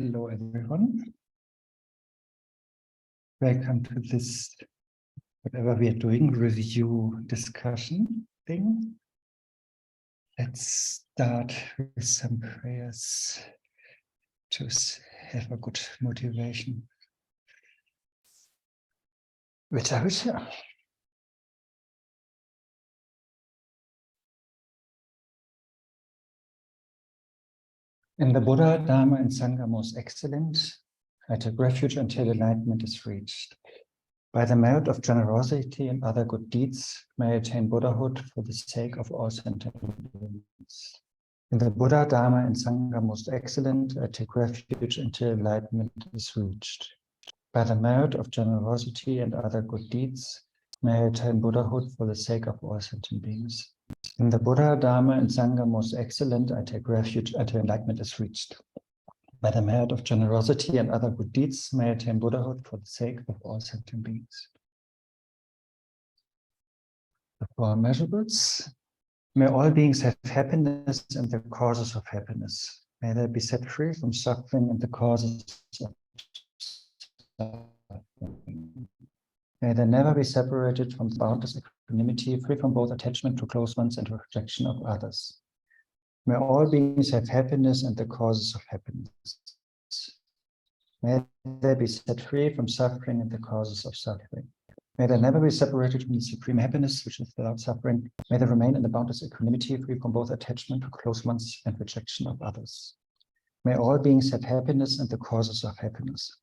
Hello, everyone. Welcome to this, whatever we are doing, review discussion thing. Let's start with some prayers to have a good motivation. Which I will share. In the Buddha, Dharma, and Sangha most excellent, I take refuge until enlightenment is reached. By the merit of generosity and other good deeds, may I attain Buddhahood for the sake of all sentient beings. In the Buddha, Dharma, and Sangha most excellent, I take refuge until enlightenment is reached. By the merit of generosity and other good deeds, may I attain Buddhahood for the sake of all sentient beings. In the Buddha, Dharma, and Sangha most excellent, I take refuge until enlightenment is reached. By the merit of generosity and other good deeds, may I attain Buddhahood for the sake of all sentient beings. The four immeasurables. May all beings have happiness and the causes of happiness. May they be set free from suffering and the causes of suffering. May they never be separated from boundless equanimity, free from both attachment to close ones and rejection of others. May all beings have happiness and the causes of happiness. May they be set free from suffering and the causes of suffering. May they never be separated from the supreme happiness, which is without suffering. May they remain in the boundless equanimity, free from both attachment to close ones and rejection of others. May all beings have happiness and the causes of happiness.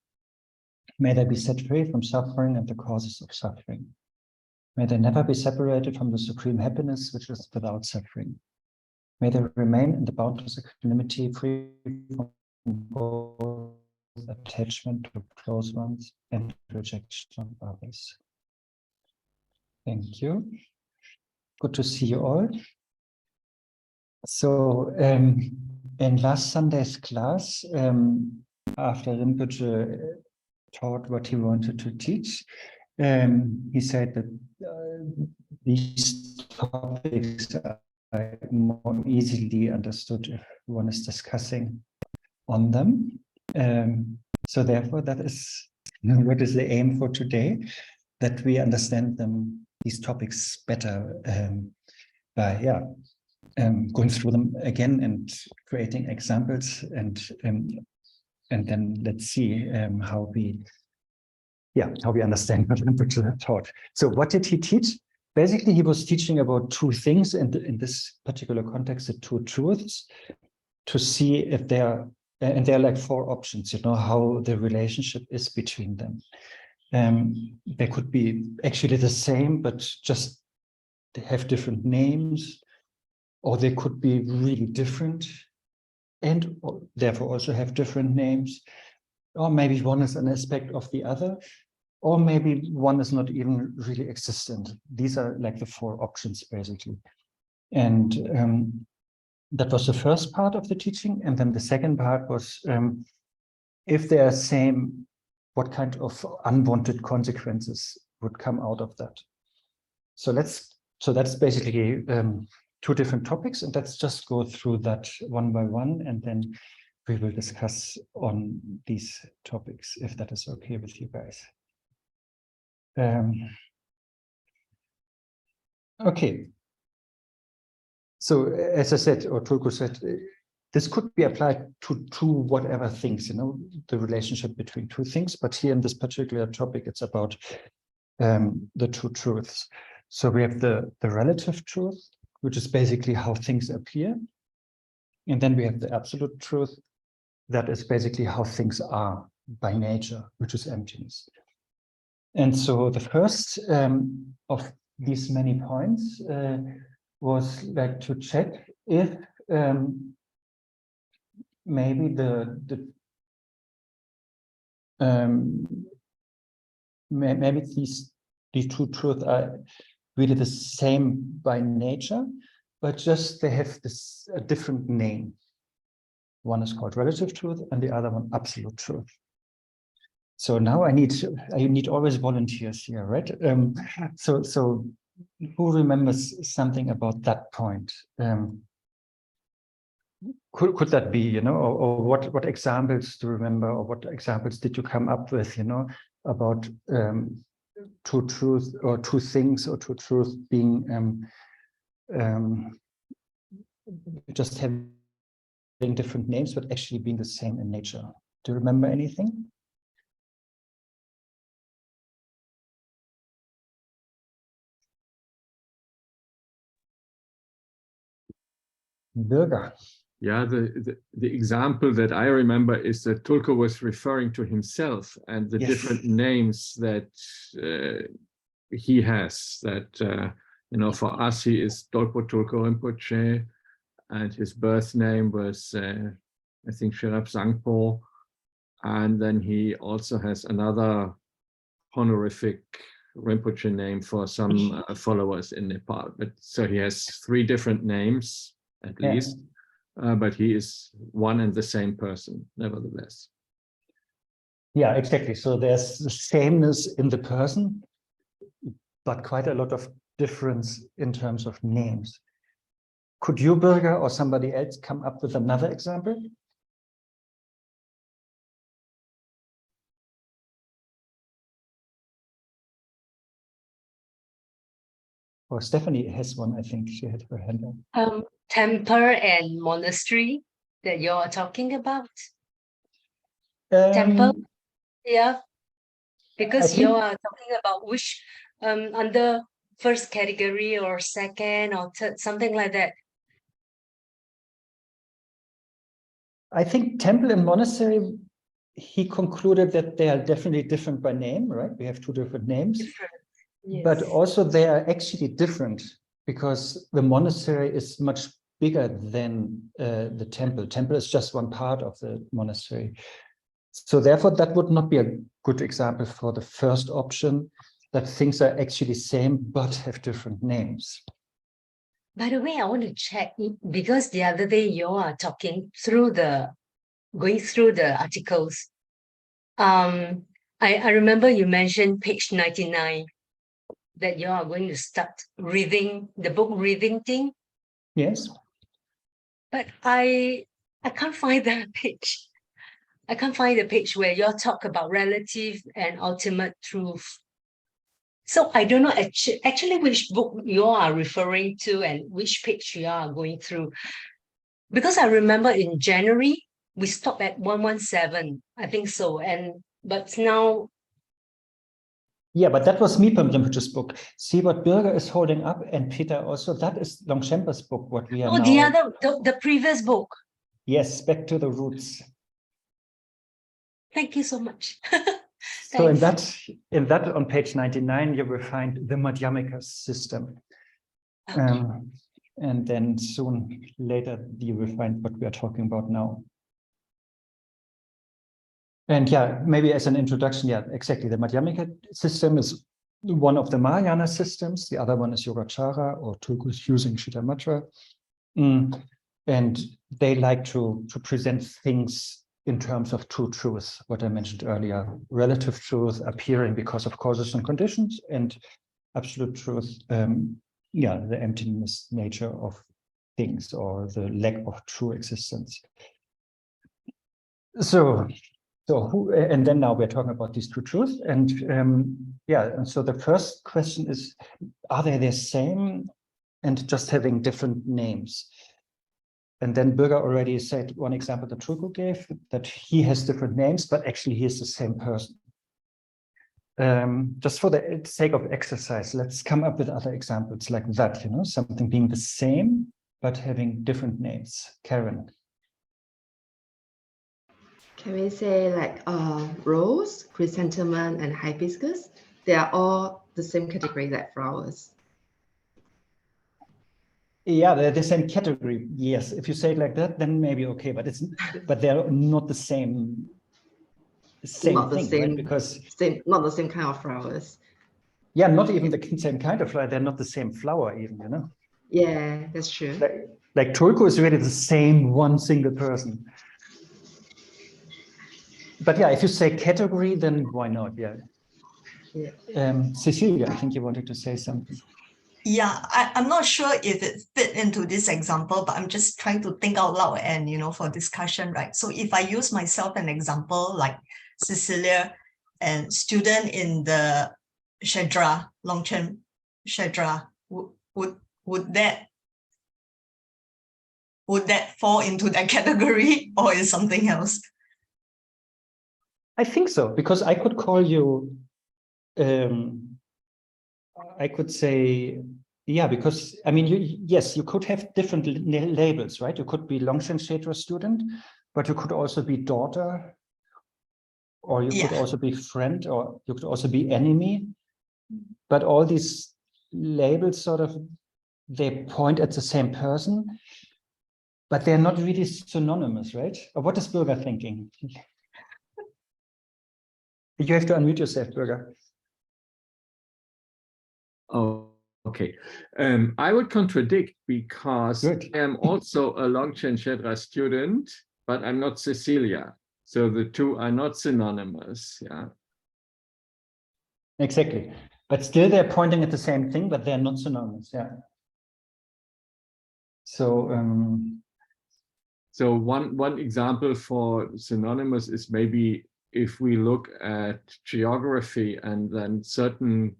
May they be set free from suffering and the causes of suffering. May they never be separated from the supreme happiness, which is without suffering. May they remain in the boundless equanimity, free from both attachment to close ones and rejection of others. Thank you. Good to see you all. So, in last Sunday's class, after Rinpoche taught what he wanted to teach, he said that these topics are more easily understood if one is discussing on them. So therefore, that is what is the aim for today, that we understand them, these topics better by going through them again and creating examples, and then let's see how we understand what Rinpoche taught. So what did he teach? Basically, he was teaching about two things in this particular context, the two truths, to see if they are, and there are like four options, how the relationship is between them. They could be actually the same, but just they have different names, or they could be really different and therefore also have different names, or maybe one is an aspect of the other, or maybe one is not even really existent. These are like the four options, basically. And that was the first part of the teaching. And then the second part was, if they are same, what kind of unwanted consequences would come out of that? So that's basically two different topics, and let's just go through that one by one, and then we will discuss on these topics, if that is okay with you guys. Okay. So as I said, or Tulku said, this could be applied to two whatever things, the relationship between two things. But here in this particular topic, it's about the two truths. So we have the relative truth, which is basically how things appear. And then we have the absolute truth, that is basically how things are by nature, which is emptiness. And so the first of these many points was like to check if maybe maybe these two truths are really the same by nature, but just they have a different name. One is called relative truth, and the other one absolute truth. So now I need always volunteers here, right? So who remembers something about that point? could that be, you know, or what examples do you remember, or what examples did you come up with, you know, about two truths or two things or two truths being just having different names, but actually being the same in nature? Do you remember anything? Bürger. Yeah, the example that I remember is that Tulko was referring to himself and the different names that he has. That you know, for us, he is Dolpo Tulko Rinpoche, and his birth name was I think Sherab Sangpo, and then he also has another honorific Rinpoche name for some followers in Nepal. But so he has 3 different names at least. But he is one and the same person, nevertheless. Yeah, exactly. So there's the sameness in the person, but quite a lot of difference in terms of names. Could you, Birger, or somebody else come up with another example? Or Stephanie has one, I think she had her hand up. Temple and monastery that you're talking about. Temple, yeah, because you are talking about which under first category or second or third, something like that. I think temple and monastery, he concluded that they are definitely different by name, right? We have 2 different names. Different. Yes. But also they are actually different because the monastery is much bigger than the temple. Temple is just one part of the monastery. So therefore, that would not be a good example for the first option, that things are actually same but have different names. By the way, I want to check, because the other day you are talking through going through the articles. I remember you mentioned page 99. That you are going to start reading the book reading thing. Yes. But I can't find that page. I can't find the page where you talk about relative and ultimate truth. So I don't know actually which book you are referring to and which page you are going through. Because I remember in January, we stopped at 117, I think so. But now, yeah, but that was Mipam Rinpoche's book. See what Birger is holding up, and Peter also, that is Longchenpa's book, what we are now... the previous book. Yes, Back to the Roots. Thank you so much. So in that on page 99, you will find the Madhyamika system. Okay. And then soon later, you will find what we are talking about now. And yeah, maybe as an introduction, yeah, exactly. The Madhyamika system is one of the Mahayana systems. The other one is Yogacara, or Tulku's using Shita Matra. And they like to present things in terms of 2 truths, what I mentioned earlier. Relative truth appearing because of causes and conditions, and absolute truth, yeah, the emptiness nature of things, or the lack of true existence. So and then now we're talking about these 2 truths, and yeah, and so the first question is, are they the same and just having different names? And then Birger already said one example that Tulku gave, that he has different names, but actually he is the same person. Just for the sake of exercise, let's come up with other examples like that, you know, something being the same but having different names. Karen. Can we say like rose, chrysanthemum, and hibiscus? They are all the same category like flowers. Yeah, they're the same category. Yes, if you say it like that, then maybe okay. But they're not the same. Not the thing, same, right? Because not the same kind of flowers. Yeah, not even the same kind of flower. They're not the same flower, even, you know. Yeah, that's true. Like Tulku is really the same one single person. But yeah, if you say category, then why not? Yeah. Cecilia, I think you wanted to say something. Yeah, I'm not sure if it fit into this example, but I'm just trying to think out loud and, for discussion, right? So if I use myself an example like Cecilia and student in the Shedra, Longchen Shedra, would that fall into that category or is something else? I think so, because I could call you, I could say, yeah, because I mean, yes, you could have different labels, right? You could be Longchen Shedra student, but you could also be daughter, or you could also be friend, or you could also be enemy. But all these labels sort of, they point at the same person, but they're not really synonymous, right? Or what is Bürger thinking? You have to unmute yourself, Bürger. Oh, okay. I would contradict because Good. I am also a Longchen Shedra student, but I'm not Cecilia. So the two are not synonymous. Yeah. Exactly. But still they're pointing at the same thing, but they're not synonymous. Yeah. So so one example for synonymous is maybe if we look at geography and then certain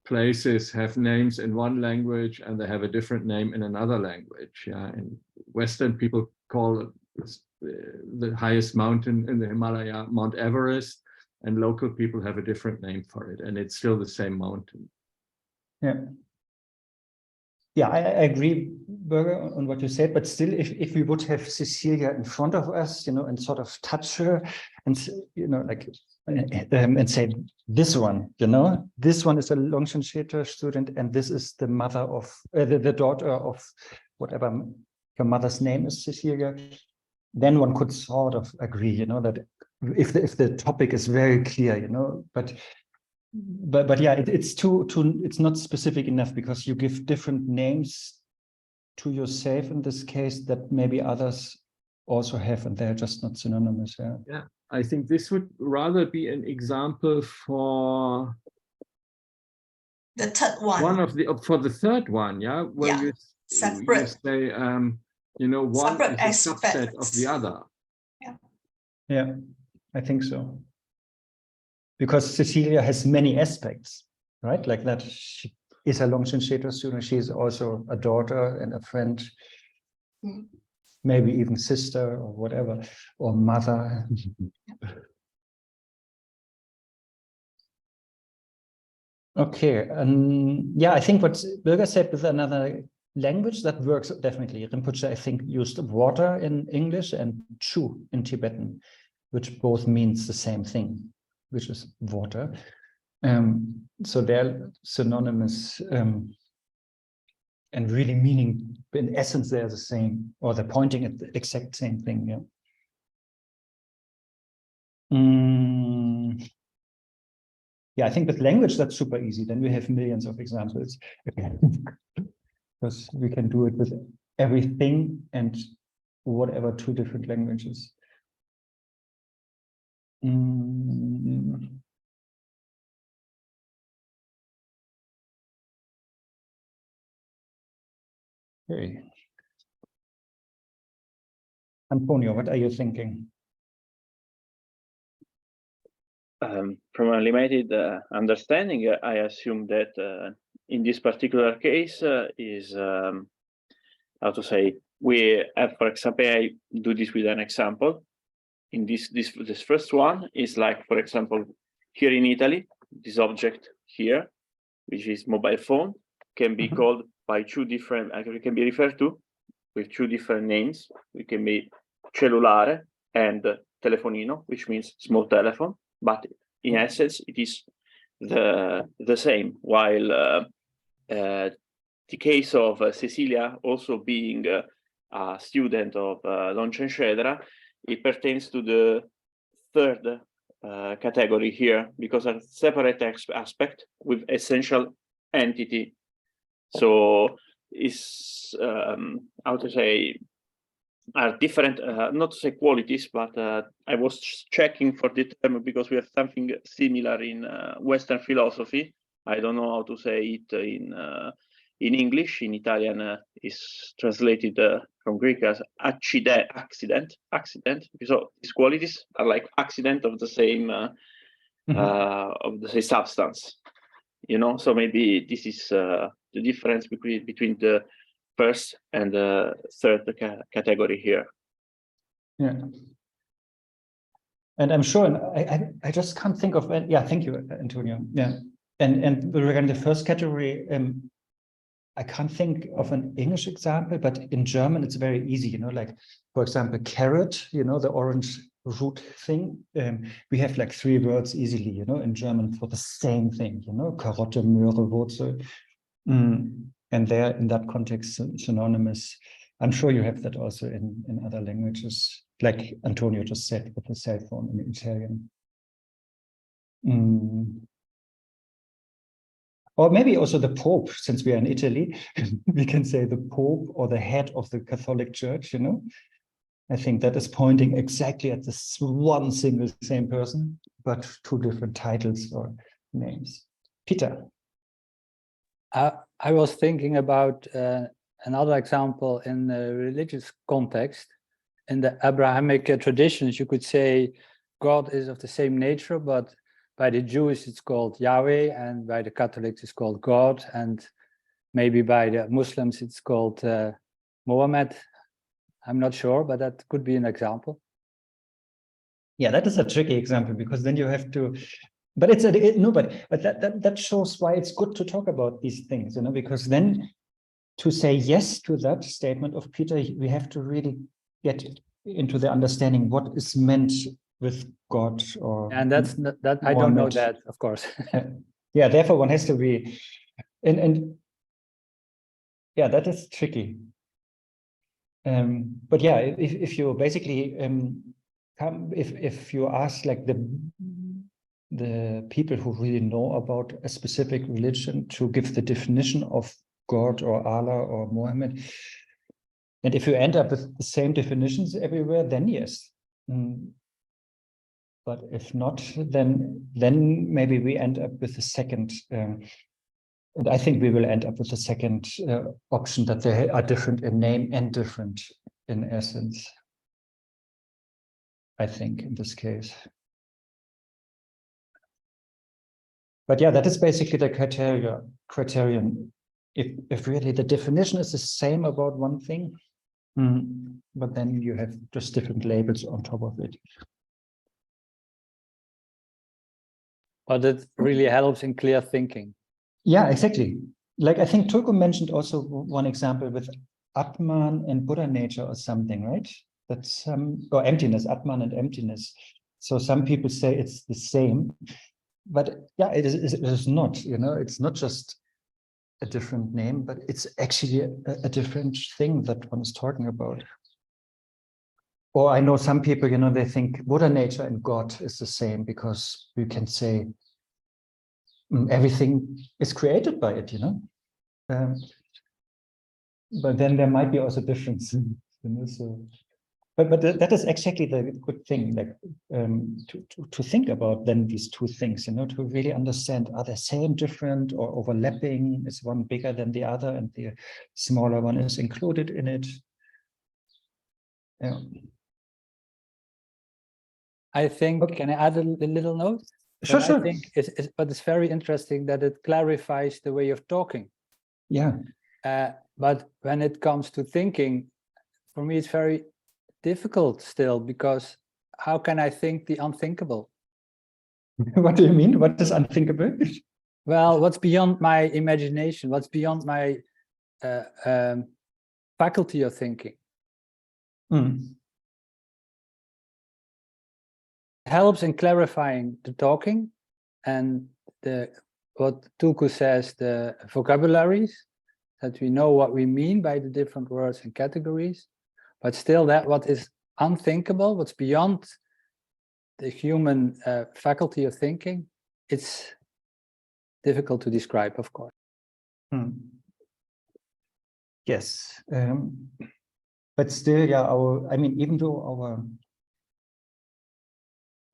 places have names in one language and they have a different name in another language. Yeah, and Western people call the highest mountain in the Himalaya Mount Everest, and local people have a different name for it, and it's still the same mountain. yeah. Yeah, I agree, Bürger, on what you said, but still, if we would have Cecilia in front of us, and sort of touch her and, like, and say, this one, this one is a Longchen Shedra student, and this is the mother of, the daughter of whatever her mother's name is, Cecilia, then one could sort of agree, that if the topic is very clear, but yeah, it's it's not specific enough because you give different names to yourself in this case that maybe others also have, and they're just not synonymous. Yeah, I think this would rather be an example for the third one. For the third one, yeah, where you say, one separate is a subset of the other. Yeah, I think so. Because Cecilia has many aspects, right? Like that she is a Longchen Shedra student. She's also a daughter and a friend, maybe even sister or whatever, or mother. Okay, yeah, I think what Bürger said with another language that works definitely. Rinpoche, I think, used water in English and chu in Tibetan, which both means the same thing, which is water. So they're synonymous and really meaning, in essence, they're the same, or they're pointing at the exact same thing. Yeah. Yeah, I think with language, that's super easy. Then we have millions of examples. Because we can do it with everything and whatever two different languages. Okay. Antonio, what are you thinking? From a limited understanding, I assume that in this particular case is, how to say, we have, for example, I do this with an example. In this first one is like, for example, here in Italy, this object here, which is mobile phone, can be called by two different, actually can be referred to with two different names. It can be cellulare and telefonino, which means small telephone, but in essence, it is the same. While the case of Cecilia also being a student of Longchen Shedra, it pertains to the third category here, because a separate aspect with essential entity. So is how to say, are different, not to say qualities, but I was checking for the term because we have something similar in Western philosophy, I don't know how to say it in English. In Italian, is translated from Greek as accident. So these qualities are like accident of the same substance. You know, so maybe this is the difference between the first and the third category here. Yeah. And I'm sure, and I just can't think of, yeah, thank you, Antonio. Yeah. And regarding the first category, I can't think of an English example, but in German, it's very easy, you know, like, for example, carrot, you know, the orange root thing. We have like 3 words easily, you know, in German for the same thing, you know, Karotte, Möhre, Wurzel. And they're in that context synonymous. I'm sure you have that also in other languages, like Antonio just said with the cell phone in Italian. Or maybe also the Pope, since we are in Italy, we can say the Pope or the head of the Catholic Church, you know. I think that is pointing exactly at this one single same person, but 2 different titles or names. Peter. I was thinking about another example in the religious context. In the Abrahamic traditions, you could say God is of the same nature, but by the Jews it's called Yahweh, and by the Catholics it's called God, and maybe by the Muslims it's called Mohammed. I'm not sure, but that could be an example. Yeah, that is a tricky example, because then you have to, but it's but that shows why it's good to talk about these things, you know, because then to say yes to that statement of Peter, we have to really get into the understanding what is meant with God, or and that's not, that I don't know that, of course. Yeah, therefore one has to be, and yeah, that is tricky. But yeah, if you basically if you ask like the people who really know about a specific religion to give the definition of God or Allah or Muhammad, and if you end up with the same definitions everywhere, then yes. But if not, then maybe we end up with the second, and I think we will end up with the second option, that they are different in name and different in essence, I think, in this case. But yeah, that is basically the criterion. If really the definition is the same about one thing, but then you have just different labels on top of it. But it really helps in clear thinking. Yeah, exactly. Like I think Tulku mentioned also one example with Atman and Buddha nature or something, right? That's or emptiness, Atman and emptiness. So some people say it's the same, but yeah, it is not, you know, it's not just a different name, but it's actually a different thing that one is talking about. Or I know some people, you know, they think Buddha nature and God is the same, because we can say everything is created by it, you know. But then there might be also differences, you know. So, but that is exactly the good thing, like to think about then these 2 things, you know, to really understand, are they same, different, or overlapping? Is one bigger than the other, and the smaller one is included in it? Yeah. I think, can I add a little note? Sure. I think but it's very interesting that it clarifies the way of talking. Yeah. But when it comes to thinking, for me, it's very difficult still, because how can I think the unthinkable? What do you mean? What is unthinkable? Well, what's beyond my imagination? What's beyond my faculty of thinking? Helps in clarifying the talking, and what Tulku says, the vocabularies, that we know what we mean by the different words and categories, but still that what is unthinkable, what's beyond the human faculty of thinking, it's difficult to describe, of course. Yes, but still, yeah, I mean, even though our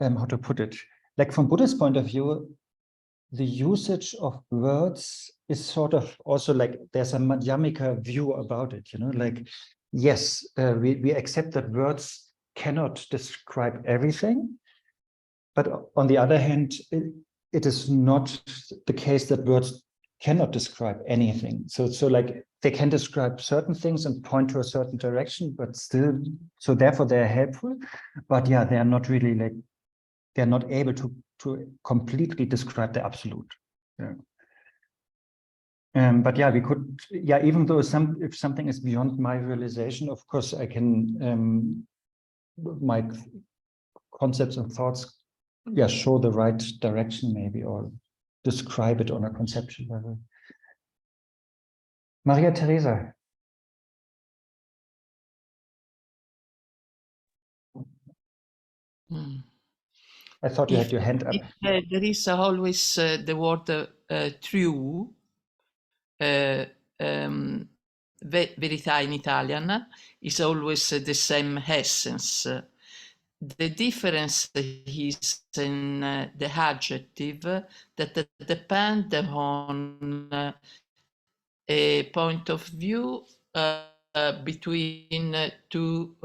how to put it, like from Buddha's point of view, the usage of words is sort of also like there's a Madhyamika view about it, you know, like, yes, we accept that words cannot describe everything, but on the other hand, it is not the case that words cannot describe anything. So like they can describe certain things and point to a certain direction, but still, so therefore they're helpful, but yeah, they are not really like, they're not able to completely describe the absolute. Yeah. But yeah, we could, yeah, even though if something is beyond my realization, of course, I can, my concepts and thoughts, yeah, show the right direction maybe, or describe it on a conceptual level. Maria Teresa. I thought you had your hand up. There is always the word true, verità in Italian, is always the same essence. The difference is in the adjective that depend on a point of view between two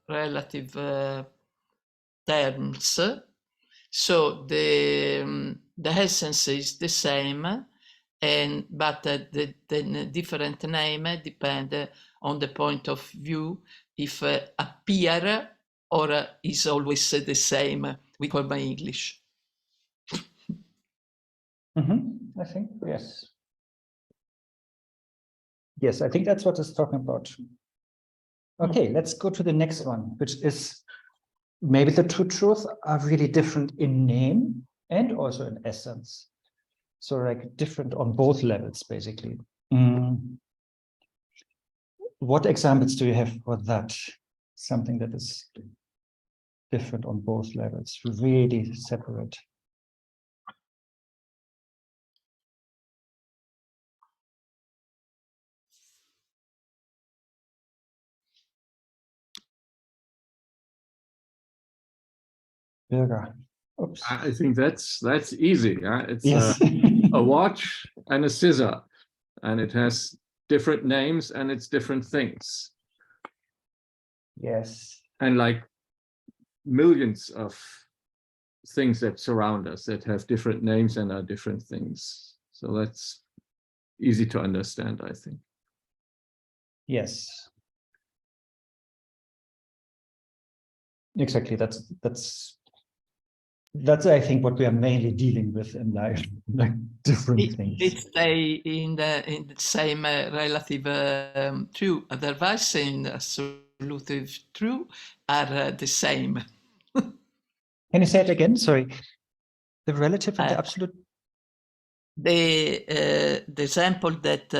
relative terms. So the essence is the same, but the different name depend on the point of view, if appear or is always the same. We call by English. I think, yes. Yes, I think that's what it's talking about. Okay, let's go to the next one, which is maybe the two truths are really different in name and also in essence. So like different on both levels, basically. What examples do you have for that? Something that is different on both levels, really separate. Birger. Oops. I think that's easy. It's Yes. a watch and a scissor, and it has different names and it's different things. Yes. And like millions of things that surround us that have different names and are different things. So that's easy to understand, I think. Yes. Exactly. That's I think what we are mainly dealing with in life, like different things. It stay in the same relative true. Otherwise, in absolute true are the same. Can you say it again? Sorry. The relative and the absolute. The example that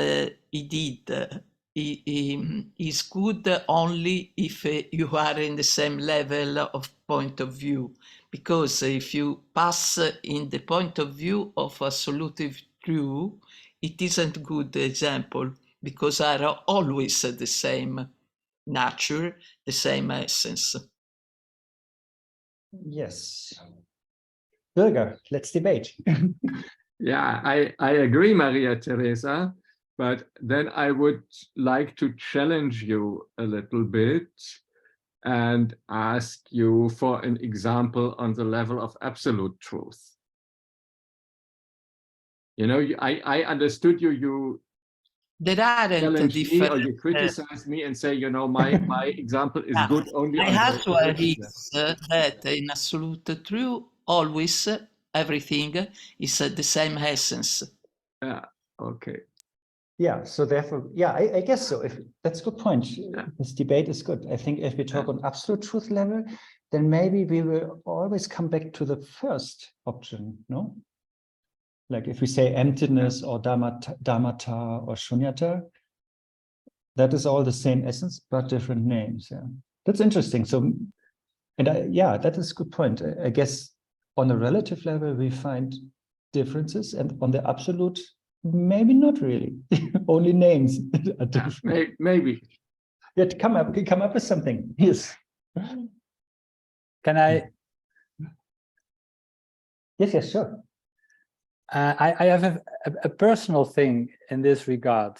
he did is good only if you are in the same level of point of view, because if you pass in the point of view of absolute true, it isn't good example, because are always the same nature, the same essence. Yes. Birger, let's debate. Yeah, I agree, Maria Teresa, but then I would like to challenge you a little bit and ask you for an example on the level of absolute truth. You know, I understood you There aren't challenge me different. or you criticize me and say, you know, my example is good only I on have the to admit that in absolute true, always everything is the same essence. Yeah, okay. Yeah, so therefore, yeah, I guess so. If that's a good point. Yeah. This debate is good. I think if we talk on absolute truth level, then maybe we will always come back to the first option, no? Like if we say emptiness or dharmata or shunyata, that is all the same essence, but different names. Yeah, that's interesting. So, and yeah, that is a good point. I guess on a relative level, we find differences, and on the absolute, maybe not really. Only names are different. Maybe. Yeah, come up with something. Yes. Can I? Yes, sure. I have a personal thing in this regard.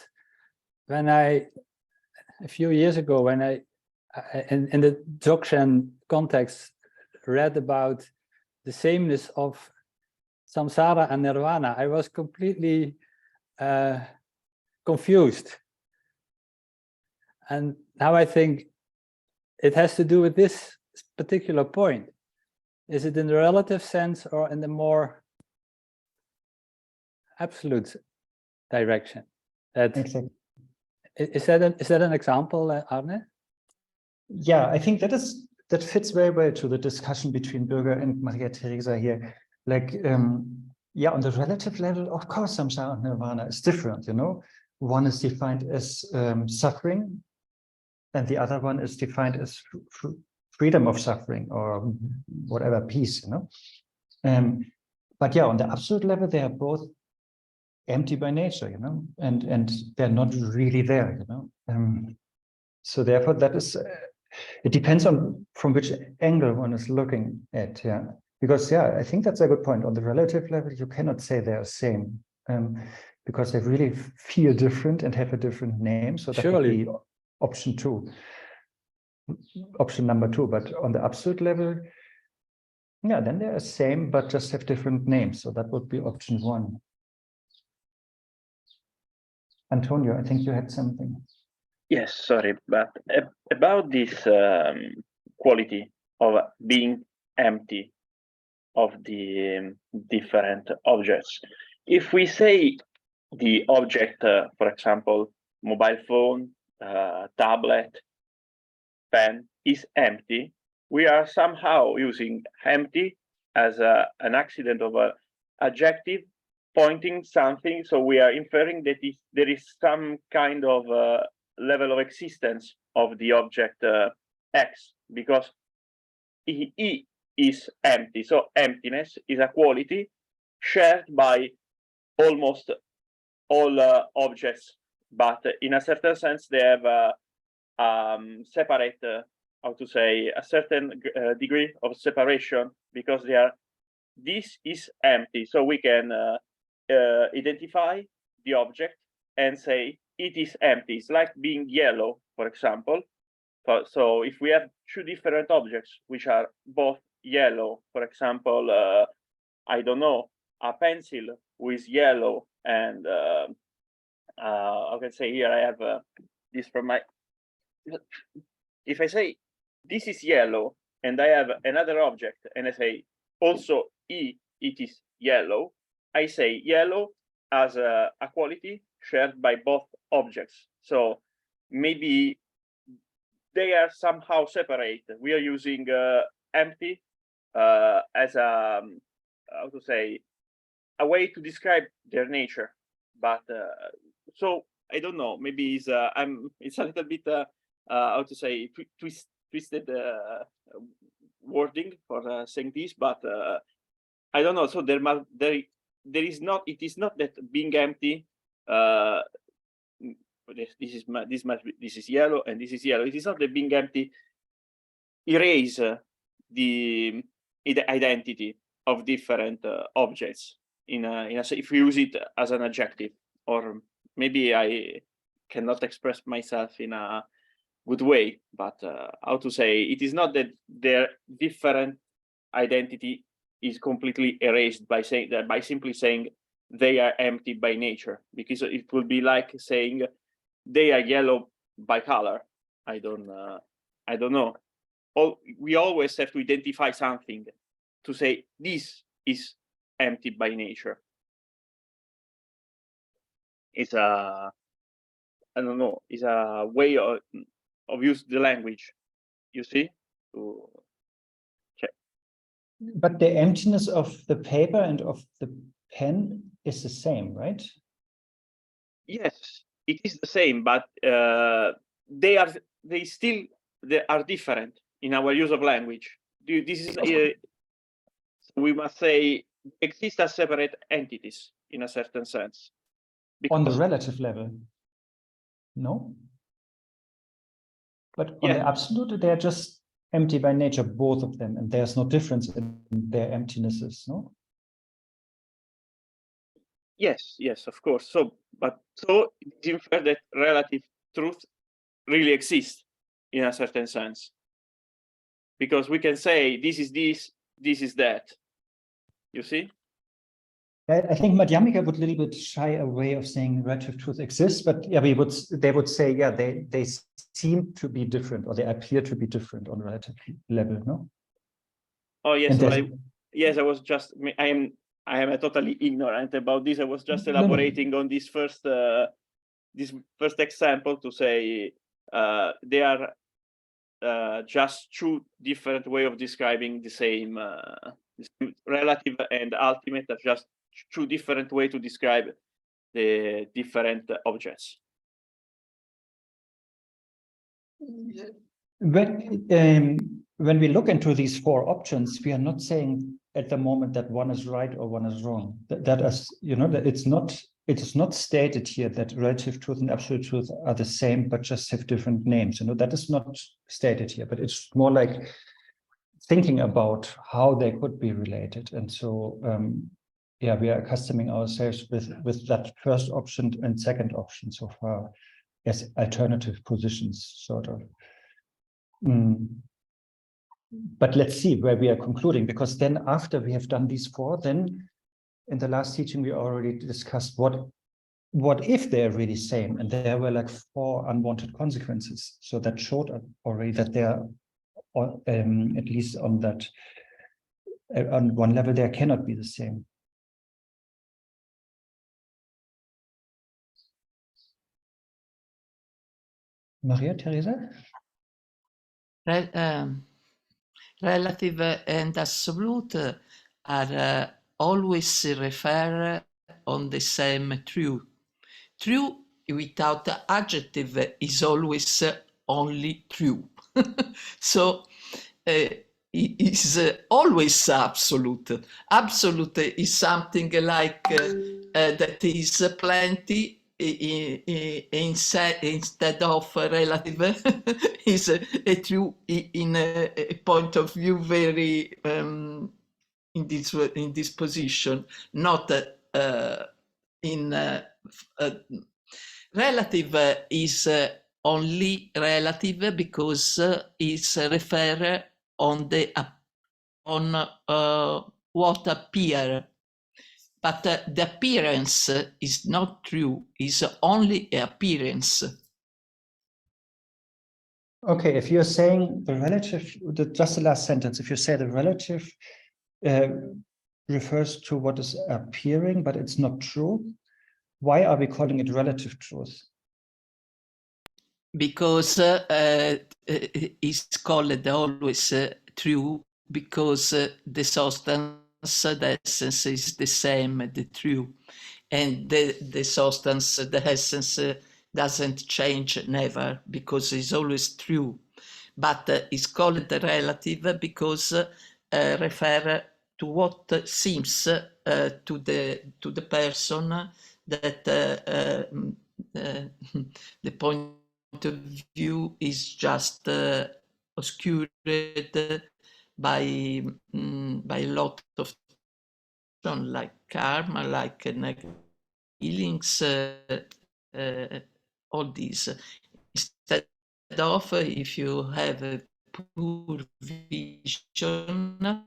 When a few years ago, when I in the Dzogchen context, read about the sameness of samsara and nirvana, I was completely confused. And now I think it has to do with this particular point. Is it in the relative sense or in the more absolute direction? That Exactly. is that an example, Arne? Yeah, I think that fits very well to the discussion between Birger and Maria Teresa here. Like, yeah, on the relative level, of course, samsara and nirvana is different. You know, one is defined as suffering, and the other one is defined as freedom of suffering or whatever, peace. You know, but yeah, on the absolute level, they are both empty by nature. You know, and they're not really there. You know, so therefore, that is. It depends on from which angle one is looking at, yeah. Because yeah, I think that's a good point. On the relative level, you cannot say they're the same because they really feel different and have a different name. So that would be option number two. But on the absolute level, yeah, then they're the same, but just have different names. So that would be option one. Antonio, I think you had something. Yes, sorry, but about this quality of being empty of the different objects. If we say the object, for example, mobile phone, tablet, pen is empty, we are somehow using empty as an accident of an adjective pointing something. So we are inferring that there is some kind of level of existence of the object X, because E is empty. So emptiness is a quality shared by almost all objects, but in a certain sense they have separate, how to say, a certain degree of separation, because they are, this is empty. So we can identify the object and say it is empty. It's like being yellow, for example. So if we have two different objects which are both yellow, for example, I don't know, a pencil with yellow and I can say here I have this from my, if I say this is yellow and I have another object and I say also it is yellow, I say yellow as a quality shared by both objects. So maybe they are somehow separate. We are using empty as a, how to say, a way to describe their nature. But so I don't know, maybe it's it's a little bit how to say, twisted wording for saying this, but I don't know. So there is not, it is not that being empty this is yellow and this is yellow. It is not that being empty erase the identity of different objects if we use it as an adjective. Or maybe I cannot express myself in a good way, but how to say, it is not that their different identity is completely erased by saying that, by simply saying they are empty by nature, because it would be like saying they are yellow by color. I don't know. We always have to identify something to say this is empty by nature. It's a, I don't know, it's a way of use the language, you see, to check. But the emptiness of the paper and of the pen is the same, right? Yes, it is the same, but they are different in our use of language. This is we must say exist as separate entities in a certain sense. On the relative level, no? But on the absolute, they are just empty by nature, both of them, and there's no difference in their emptinesses, no? Yes, yes, of course. So it's inferred that relative truth really exists in a certain sense, because we can say this is this, this is that. You see? I think Madhyamika would a little bit shy away of saying relative truth exists, but yeah, they would say, yeah, they seem to be different, or they appear to be different on relative level, no? Oh yes, And yes, I was just, I am totally ignorant about this. I was just elaborating on this first example to say they are just two different way of describing the same relative and ultimate are just two different way to describe the different objects. When we look into these four options, we are not saying at the moment that one is right or one is wrong. That is, you know, that it is not stated here that relative truth and absolute truth are the same, but just have different names. You know, that is not stated here, but it's more like thinking about how they could be related. And so, yeah, we are accustoming ourselves with that first option and second option so far as alternative positions, sort of. But let's see where we are concluding, because then after we have done these four, then in the last teaching we already discussed what if they're really same, and there were like four unwanted consequences. So that showed already that they are, at least on that, on one level, there cannot be the same. Maria Teresa? Relative and absolute are always refer on the same true. True without adjective is always only true. So it is always absolute. Absolute is something like that is plenty instead of relative is a true in a point of view very in this position, not in relative is only relative because it's refer on the on what appear. But the appearance is not true, is only appearance. Okay, if you're saying the relative, just the last sentence, if you say the relative refers to what is appearing, but it's not true, why are we calling it relative truth? Because it's called always true, because the substance, the essence is the same, the true. And the substance, the essence doesn't change never, because it's always true. But it's called relative because refer to what seems to the person that the point of view is just obscured by a lot of like karma, like feelings, all these. Instead of, if you have a poor vision,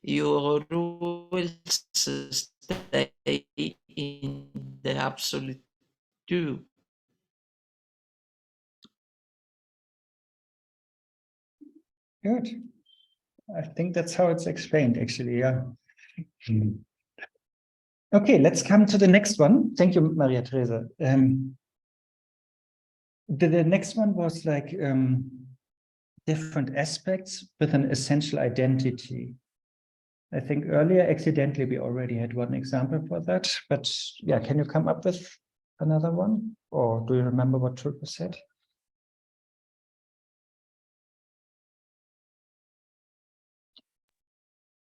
you always stay in the absolute truth. Good. I think that's how it's explained, actually, yeah. Okay, let's come to the next one. Thank you, Maria Teresa. The next one was like different aspects with an essential identity. I think earlier, accidentally, we already had one example for that, but yeah, can you come up with another one? Or do you remember what Tulpa said?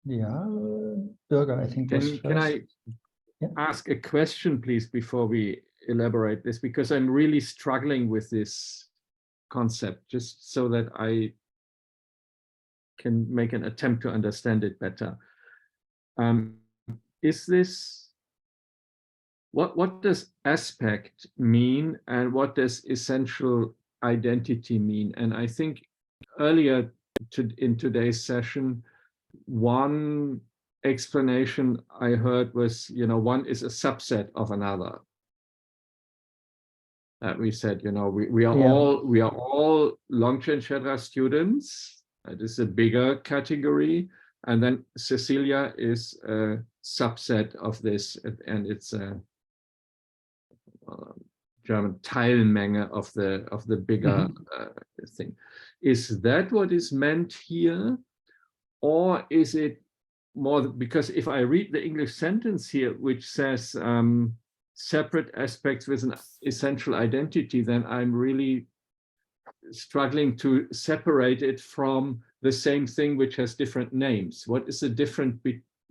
Yeah, Bürger, I think was first. Can I ask a question, please, before we elaborate this? Because I'm really struggling with this concept, just so that I can make an attempt to understand it better. Is this what does aspect mean and what does essential identity mean? And I think earlier in today's session, one explanation I heard was, one is a subset of another. We said, we are all Longchen Shedra students. That is a bigger category. And then Cecilia is a subset of this, and it's a German Teilmenge of the bigger thing. Is that what is meant here? Or is it more, because if I read the English sentence here, which says separate aspects with an essential identity, then I'm really struggling to separate it from the same thing which has different names. What is the difference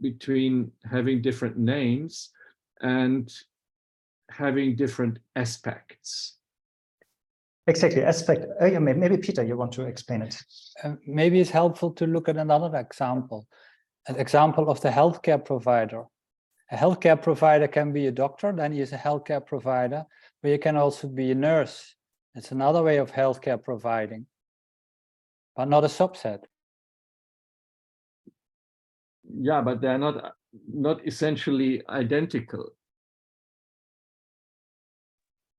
between having different names and having different aspects? Exactly, aspect. Yeah, maybe Peter, you want to explain it. Maybe it's helpful to look at another example, an example of the healthcare provider. A healthcare provider can be a doctor, then he is a healthcare provider, but you can also be a nurse. It's another way of healthcare providing, but not a subset. Yeah, but they're not essentially identical.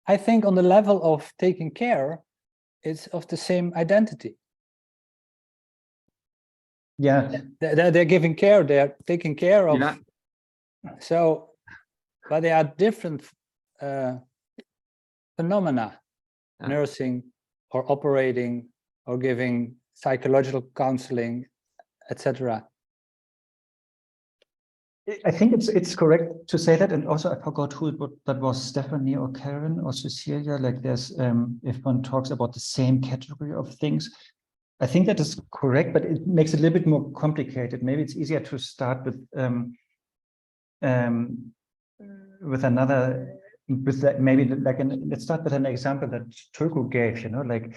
I think on the level of taking care, it's of the same identity. Yeah. They're giving care, they're taking care of. Yeah. So, but they are different phenomena, nursing or operating or giving psychological counseling, etc. I think it's correct to say that, and also I forgot that was Stephanie or Karen or Cecilia. Like there's if one talks about the same category of things, I think that is correct, but it makes it a little bit more complicated. Maybe it's easier to start with another, with that, maybe like let's start with an example that Turku gave. Like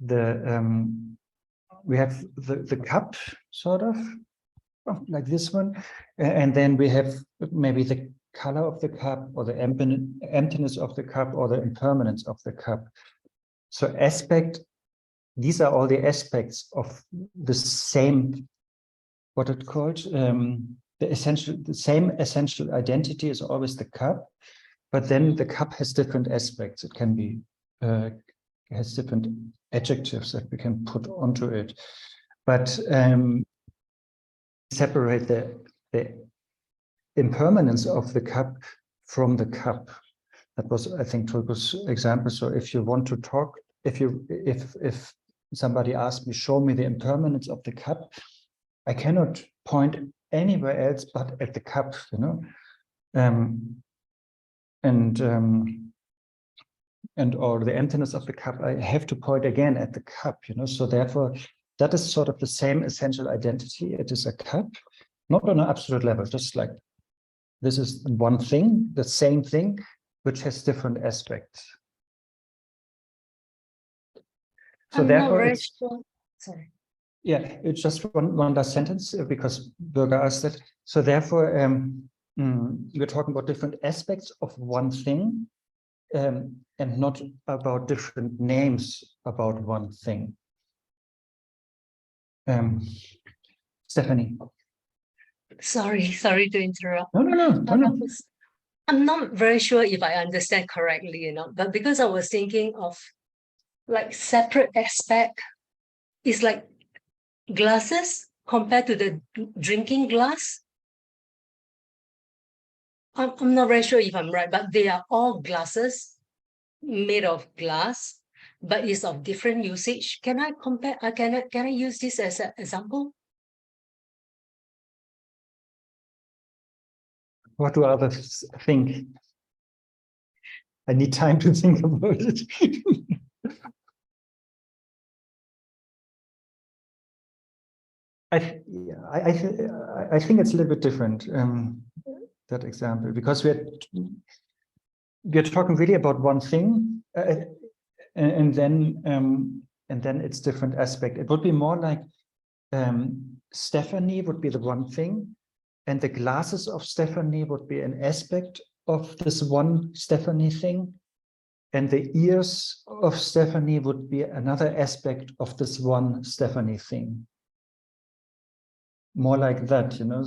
the we have the cup sort of. Like this one, and then we have maybe the color of the cup or the emptiness of the cup or the impermanence of the cup. So aspect, these are all the aspects of the same, what it's called, the same essential identity is always the cup, but then the cup has different aspects. It can be, has different adjectives that we can put onto it, but separate the impermanence of the cup from the cup. That was, I think, Turku's example. So if you want to talk, if somebody asks me, show me the impermanence of the cup, I cannot point anywhere else but at the cup, and or the emptiness of the cup, I have to point again at the cup, So therefore, that is sort of the same essential identity. It is a cup, not on an absolute level, just like this is one thing, the same thing, which has different aspects. So I'm therefore, not very sure. Sorry. Yeah, it's just one last sentence because Birger asked that. So therefore, we're talking about different aspects of one thing, and not about different names about one thing. Stephanie. Sorry to interrupt. No. I'm not very sure if I understand correctly, but because I was thinking of like separate aspect, it's like glasses compared to the drinking glass. I'm not very sure if I'm right, but they are all glasses made of glass, but it's of different usage. Can I compare? Can I use this as an example? What do others think? I need time to think about it. I think it's a little bit different, that example, because we're talking really about one thing, and then it's different aspect. It would be more like Stephanie would be the one thing, and the glasses of Stephanie would be an aspect of this one Stephanie thing, and the ears of Stephanie would be another aspect of this one Stephanie thing. More like that, you know,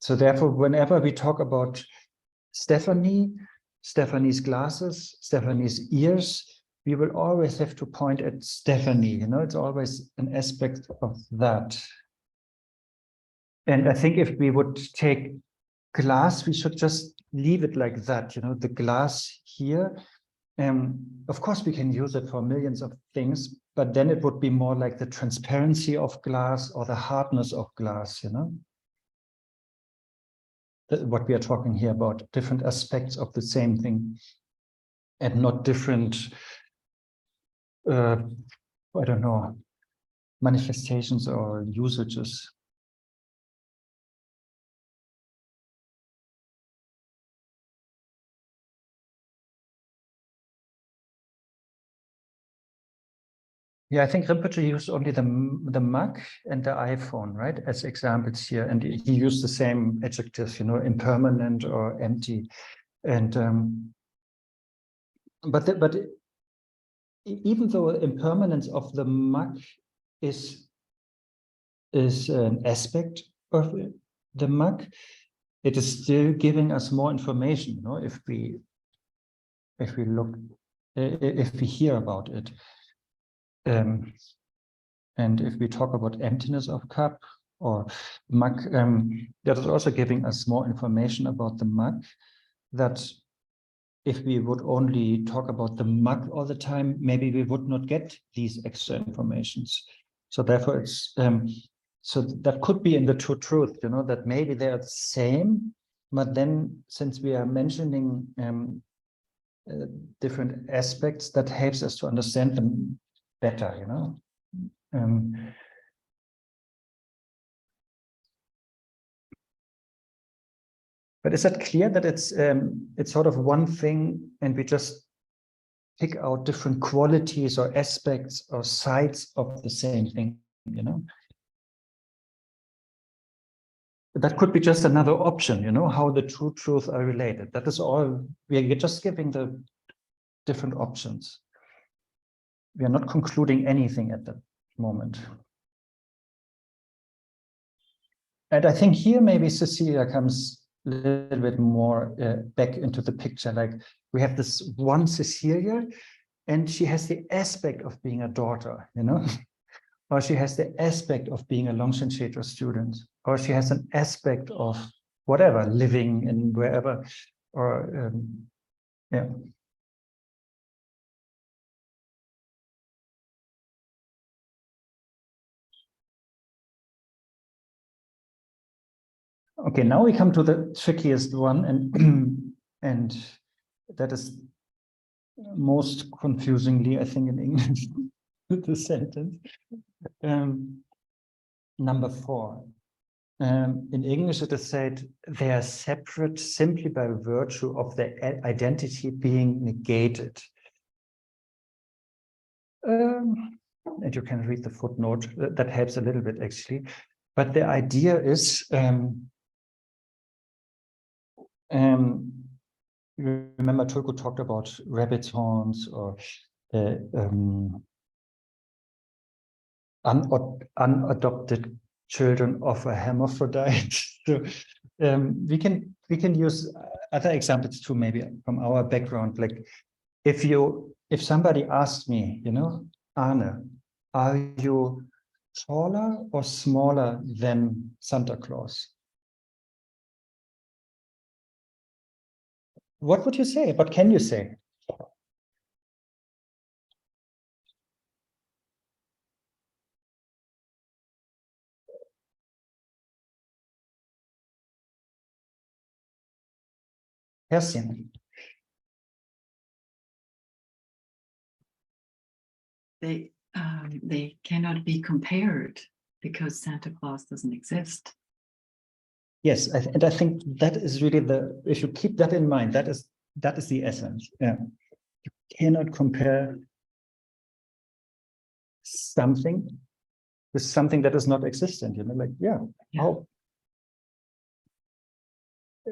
so therefore, whenever we talk about Stephanie, Stephanie's glasses, Stephanie's ears, we will always have to point at Stephanie, you know, it's always an aspect of that. And I think if we would take glass, we should just leave it like that, you know, the glass here. Of course, we can use it for millions of things, but then it would be more like the transparency of glass or the hardness of glass, you know. What we are talking here about, different aspects of the same thing and not different, I don't know, manifestations or usages. Yeah, I think Rinpoche used only the mug and the iPhone, right, as examples here. And he used the same adjectives, you know, impermanent or empty. And but even though impermanence of the mug is an aspect of the mug, it is still giving us more information, you know, if we look, if we hear about it. And if we talk about emptiness of cup or mug, that is also giving us more information about the mug, that if we would only talk about the mug all the time, maybe we would not get these extra informations. So therefore it's, so that could be in the two truth, you know, that maybe they are the same, but then since we are mentioning different aspects, that helps us to understand them better, you know. But is that clear that it's sort of one thing and we just pick out different qualities or aspects or sides of the same thing, you know? That could be just another option, you know, how the two truths are related. That is all, we are just giving the different options. We are not concluding anything at that moment. And I think here maybe Cecilia comes a little bit more back into the picture. Like we have this one Cecilia and she has the aspect of being a daughter, you know, or she has the aspect of being a Longchen Shedra student, or she has an aspect of whatever, living in wherever, or yeah. Okay, now we come to the trickiest one, and that is most confusingly, I think, in English, the sentence. Number 4. In English, it is said they are separate simply by virtue of their identity being negated. And you can read the footnote. That helps a little bit, actually. But the idea is, remember Tulku talked about rabbit horns or unadopted children of a hermaphrodite. So we can use other examples too, maybe from our background. Like if somebody asked me, you know, Arne, are you taller or smaller than Santa Claus? What would you say? What can you say? Kerstin. They cannot be compared because Santa Claus doesn't exist. Yes, and I think that is really if you keep that in mind, that is the essence. Yeah, you cannot compare something with something that is not existent. You know, like how?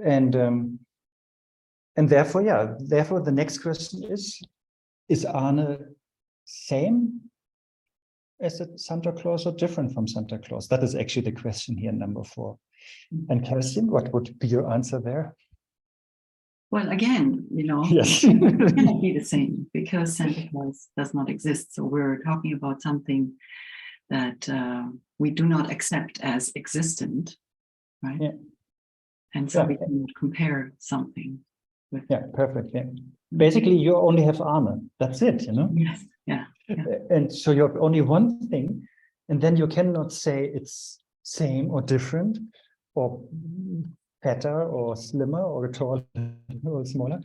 and therefore, yeah, therefore the next question is Arne same as a Santa Claus or different from Santa Claus? That is actually the question here, number 4. And Kerstin, what would be your answer there? Well, again, Yes. it cannot be the same because Santa Claus does not exist. So we're talking about something that we do not accept as existent, right? Yeah. And so Yeah. we cannot compare something with. Yeah, perfect. Yeah. Basically, you only have Arne. That's it, Yes. Yeah. And so you have only one thing, and then you cannot say it's same or different, or fatter or slimmer or taller or smaller.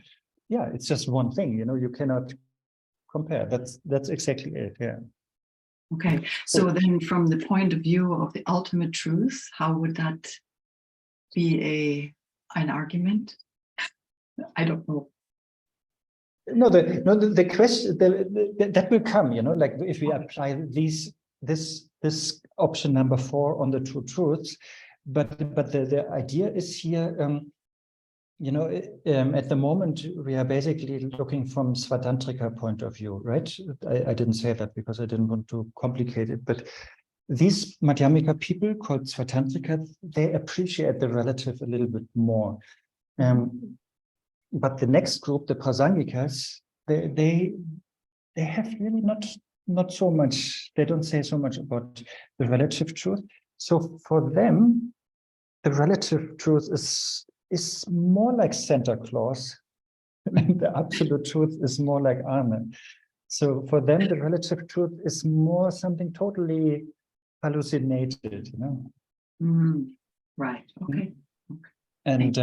Yeah, it's just one thing. You cannot compare. That's exactly it. Yeah. Okay. So then, from the point of view of the ultimate truth, how would that be an argument? I don't know. No, the question that will come, like if we apply this option number 4 on the two truths, but the idea is here, at the moment we are basically looking from Svatantrika point of view, right? I didn't say that because I didn't want to complicate it, but these Madhyamika people called Svatantrika, they appreciate the relative a little bit more. But the next group, the Prasangikas, they have really not so much. They don't say so much about the relative truth. So for them, the relative truth is more like Santa Claus, and the absolute truth is more like Arne. So for them, the relative truth is more something totally hallucinated. Right. Okay. And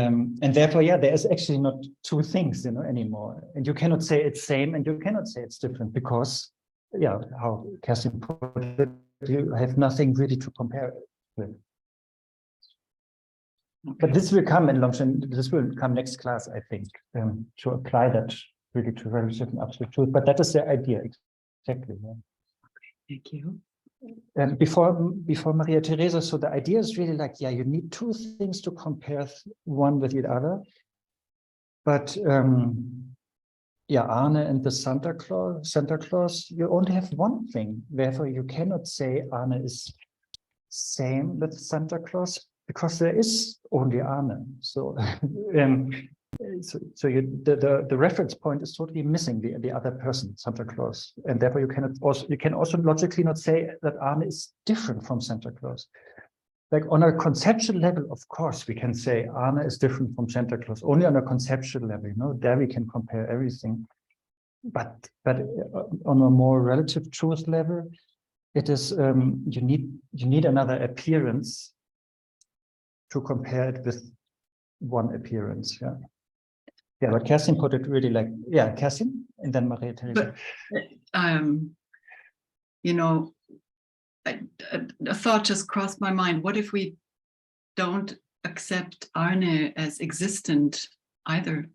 therefore, yeah, there is actually not two things, anymore. And you cannot say it's same, and you cannot say it's different because, yeah, how Kerstin put it, you have nothing really to compare it with. Okay. But this will come in Longchen. This will come next class, I think, to apply that really to relative and absolute truth. But that is the idea, exactly. Yeah. Thank you. And before Maria Teresa, so the idea is really like, yeah, you need two things to compare one with the other. But yeah, Arne and the Santa Claus, you only have one thing. Therefore, you cannot say Arne is same with Santa Claus because there is only Arne. So the reference point is totally missing the other person, Santa Claus, and therefore you can also logically not say that Arne is different from Santa Claus. Like on a conceptual level, of course, we can say Arne is different from Santa Claus. Only on a conceptual level, there we can compare everything. But on a more relative truth level, it is you need another appearance to compare it with one appearance. Yeah. Yeah, but Kerstin put it really like, yeah, Kerstin, and then Maria Teresa. But, a thought just crossed my mind. What if we don't accept Arne as existent either?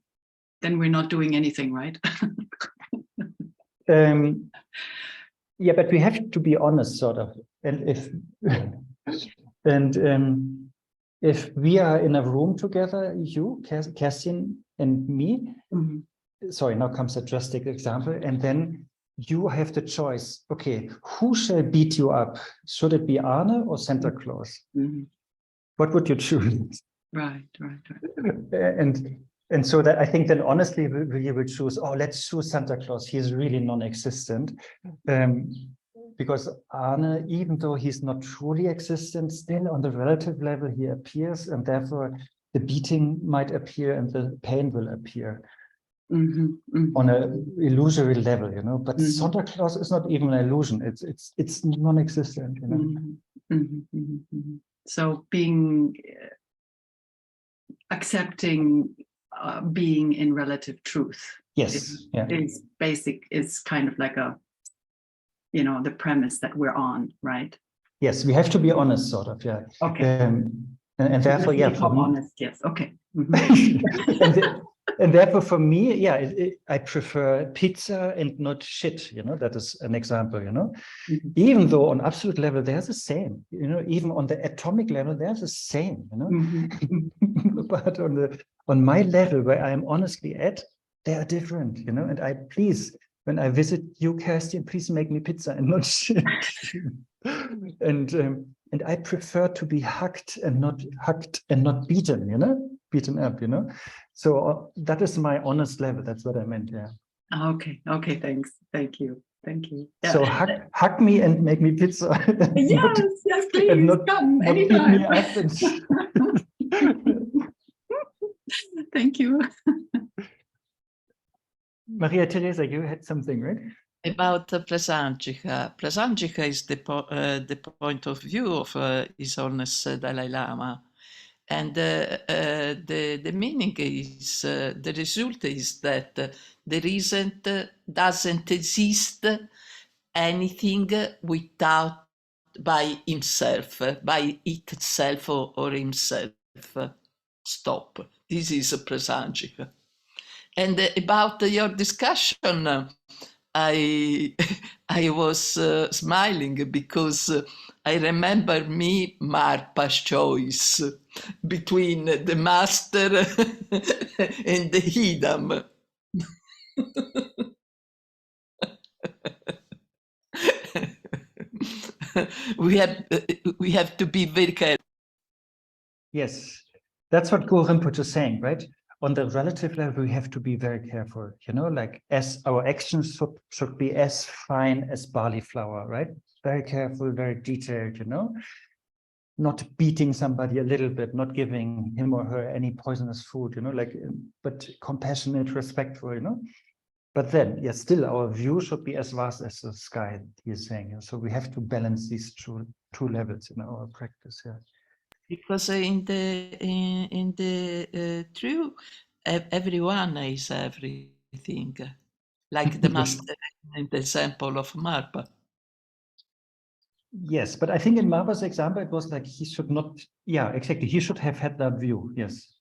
Then we're not doing anything, right? Yeah, but we have to be honest, sort of. And if we are in a room together, you, Kerstin, and me, sorry, now comes a drastic example, and then you have the choice. Okay, who shall beat you up? Should it be Arne or Santa Claus? What would you choose? Right. And so that I think then honestly we will choose, let's choose Santa Claus. He is really non-existent. Because Arne, even though he's not truly existent, still on the relative level he appears, and therefore the beating might appear and the pain will appear on an illusory level, But Santa Claus is not even an illusion; it's non-existent, So accepting being in relative truth, yes, is basic. Is kind of like the premise that we're on, right? Yes, we have to be honest, sort of, yeah. Okay. And therefore, yeah, for me, honest, yes, okay. And therefore, for me, yeah, I prefer pizza and not shit. You know, that is an example. You know, even though on absolute level they're the same. You know, even on the atomic level they're the same. You know, but on my level where I'm honestly at, they are different. You know, and when I visit you, Kerstin, please make me pizza and not shit. And I prefer to be hugged and not beaten. You know, beaten up. You know. So that is my honest level. That's what I meant. Yeah. Okay. Okay. Thanks. Thank you. Thank you. Yeah. So hug me and make me pizza. Yes, please and not, come not beat anytime. me up and Thank you. Maria Teresa, you had something, right? About Prasanjika. Prasanjika is the point of view of His Holiness Dalai Lama. And the meaning is, the result is that there doesn't exist anything without by himself, by itself or himself. Stop. This is a Prasanjika. And about your discussion, I was smiling because I remember me Marpa's choice between the master and the Hidam. we have to be very careful. Yes, that's what Guru Rinpoche is saying, right? On the relative level, we have to be very careful, you know, like as our actions should be as fine as barley flour, right? Very careful, very detailed, you know, not beating somebody a little bit, not giving him or her any poisonous food, you know, like, but compassionate, respectful, you know. But then, yes, still our view should be as vast as the sky, he is saying. So we have to balance these two levels in our practice, yeah. Because in the true, everyone is everything, like the master in the example of Marpa. Yes, but I think in Marpa's example, it was like he should not, yeah, exactly. He should have had that view. Yes.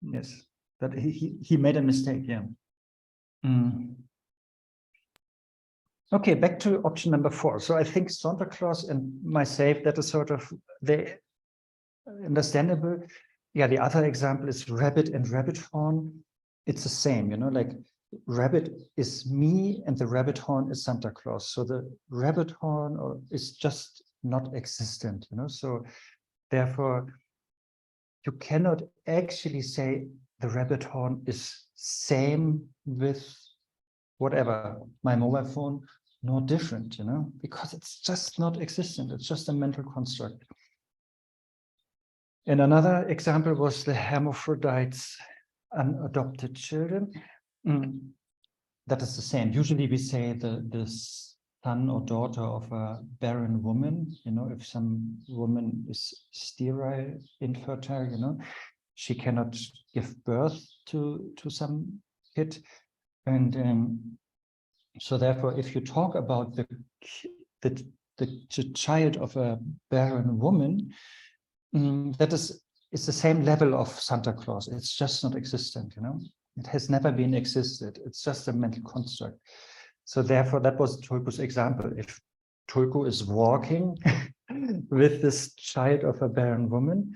Yes, that he made a mistake, yeah. Okay, back to option number 4. So I think Santa Claus and myself, that is sort of the understandable. Yeah, the other example is rabbit and rabbit horn. It's the same, you know, like rabbit is me and the rabbit horn is Santa Claus. So the rabbit horn is just not existent, you know. So therefore, you cannot actually say the rabbit horn is same with whatever, my mobile phone, no different, you know, because it's just not existent. It's just a mental construct. And another example was the hermaphrodites, unadopted children. That is the same. Usually we say the son or daughter of a barren woman, you know, if some woman is sterile, infertile, you know, she cannot give birth to some kid. And so therefore, if you talk about the child of a barren woman, that is the same level of Santa Claus. It's just not existent, you know. It has never been existed. It's just a mental construct. So therefore, that was Tulku's example. If Tulku is walking with this child of a barren woman,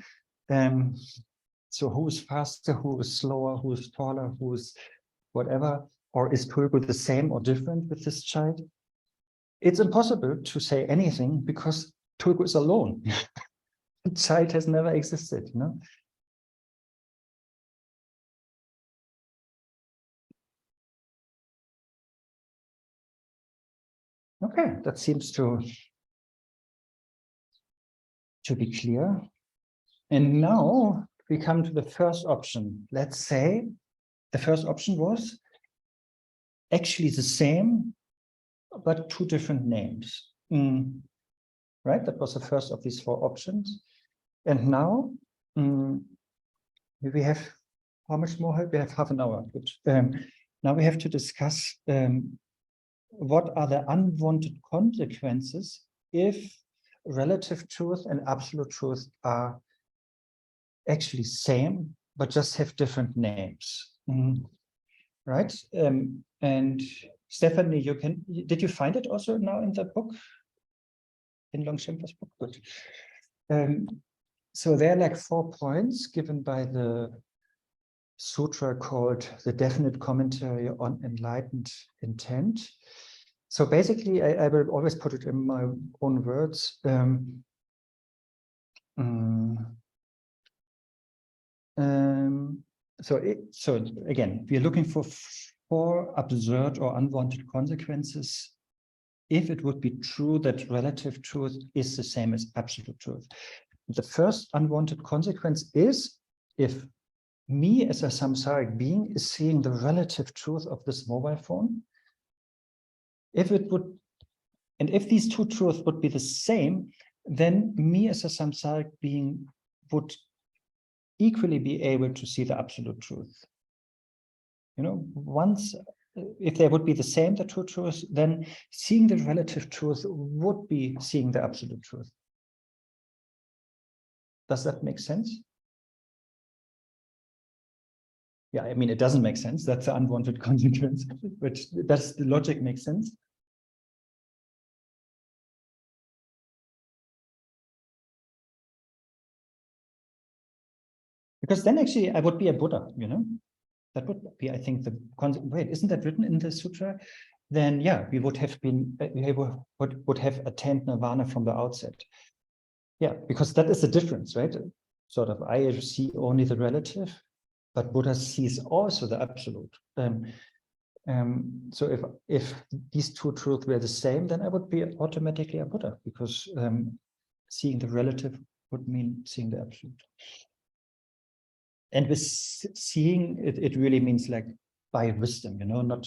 so who is faster, who is slower, who is taller, who is whatever, or is Tulku the same or different with this child? It's impossible to say anything because Tulku is alone. The child has never existed, you know. Okay, that seems to be clear. And now we come to the first option. Let's say the first option was actually the same, but 2 different names. Right? That was the first of these 4 options. And now we have, how much more? We have half an hour. Good. Now we have to discuss what are the unwanted consequences if relative truth and absolute truth are actually same, but just have different names. Right. And Stephanie, did you find it also now in the book? In Longshen's book? Good. So there are like 4 points given by the sutra called the Definite Commentary on Enlightened Intent. So basically, I will always put it in my own words. So again, we are looking for 4 absurd or unwanted consequences if it would be true that relative truth is the same as absolute truth. The first unwanted consequence is if me as a samsaric being is seeing the relative truth of this mobile phone. If these 2 truths would be the same, then me as a samsaric being would equally be able to see the absolute truth. You know, if they would be the same, the 2 truths, then seeing the relative truth would be seeing the absolute truth. Does that make sense? Yeah, I mean, it doesn't make sense. That's an unwanted consequence, but does the logic make sense? Because then actually I would be a Buddha, you know? That would be, I think, wait, isn't that written in the sutra? Then yeah, we would have attained nirvana from the outset. Yeah, because that is the difference, right? Sort of, I see only the relative, but Buddha sees also the absolute. So if these 2 truths were the same, then I would be automatically a Buddha, because seeing the relative would mean seeing the absolute. And with seeing, it really means like by wisdom, you know, not,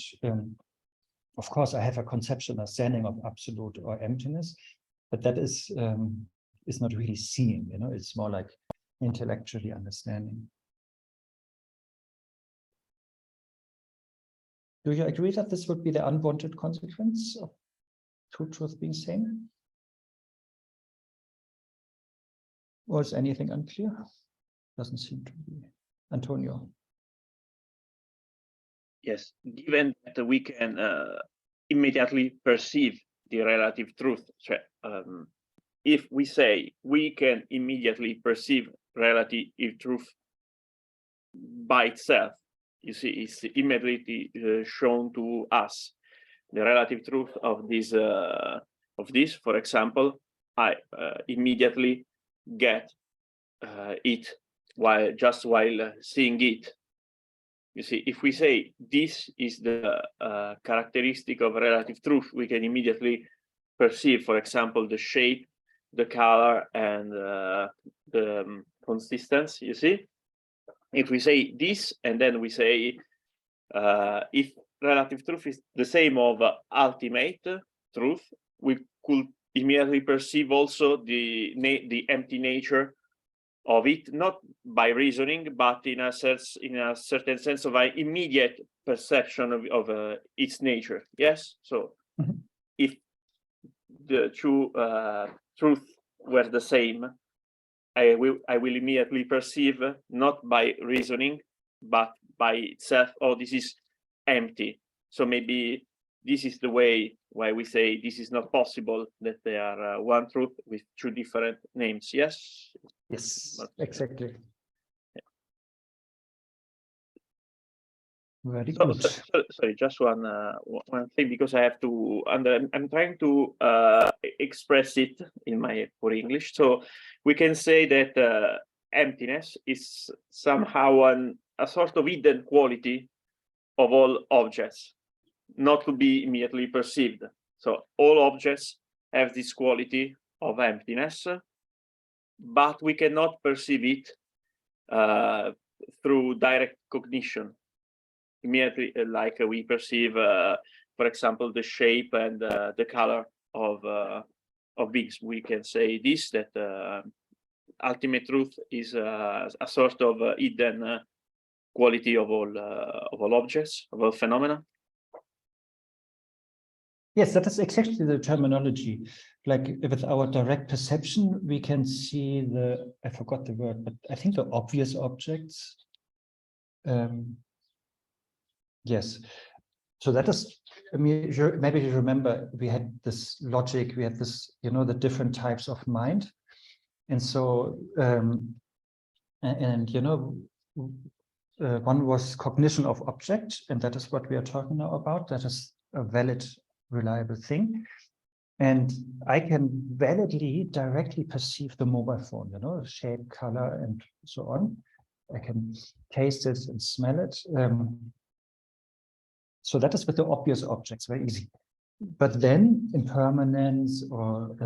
of course, I have a conceptual understanding of absolute or emptiness, but that is not really seeing, you know, it's more like intellectually understanding. Do you agree that this would be the unwanted consequence of 2 truths being same? Or is anything unclear? Doesn't seem to be. Antonio. Yes, given that we can immediately perceive the relative truth. So, if we say we can immediately perceive relative truth by itself, you see, it's immediately shown to us the relative truth of this. For example, I immediately get it while seeing it. You see, if we say this is the characteristic of relative truth, we can immediately perceive, for example, the shape, the color, and the consistency, you see? If we say this, and then we say, if relative truth is the same of ultimate truth, we could immediately perceive also the empty nature of it, not by reasoning, but in a certain sense of an immediate perception of its nature. Yes. So, if the 2 truths were the same, I will immediately perceive, not by reasoning, but by itself. Oh, this is empty. So maybe this is the way why we say this is not possible, that they are 1 truth with 2 different names. Yes. Yes, exactly. Yeah. Very good. Sorry, just one thing, because I have to. I'm trying to express it in my poor English. So we can say that emptiness is somehow a sort of hidden quality of all objects, not to be immediately perceived. So all objects have this quality of emptiness, but we cannot perceive it through direct cognition. Immediately, like we perceive, for example, the shape and the color of beings. We can say this, that ultimate truth is a sort of hidden quality of all objects, of all phenomena. Yes, that is exactly the terminology. Like with our direct perception, we can see I forgot the word, but I think the obvious objects. Yes. So that is, I mean, maybe you remember we had this logic, we had this, the different types of mind. And so, one was cognition of object, and that is what we are talking now about. That is a valid, reliable thing. And I can validly, directly perceive the mobile phone, shape, color, and so on. I can taste it and smell it. So that is with the obvious objects, very easy. But then impermanence or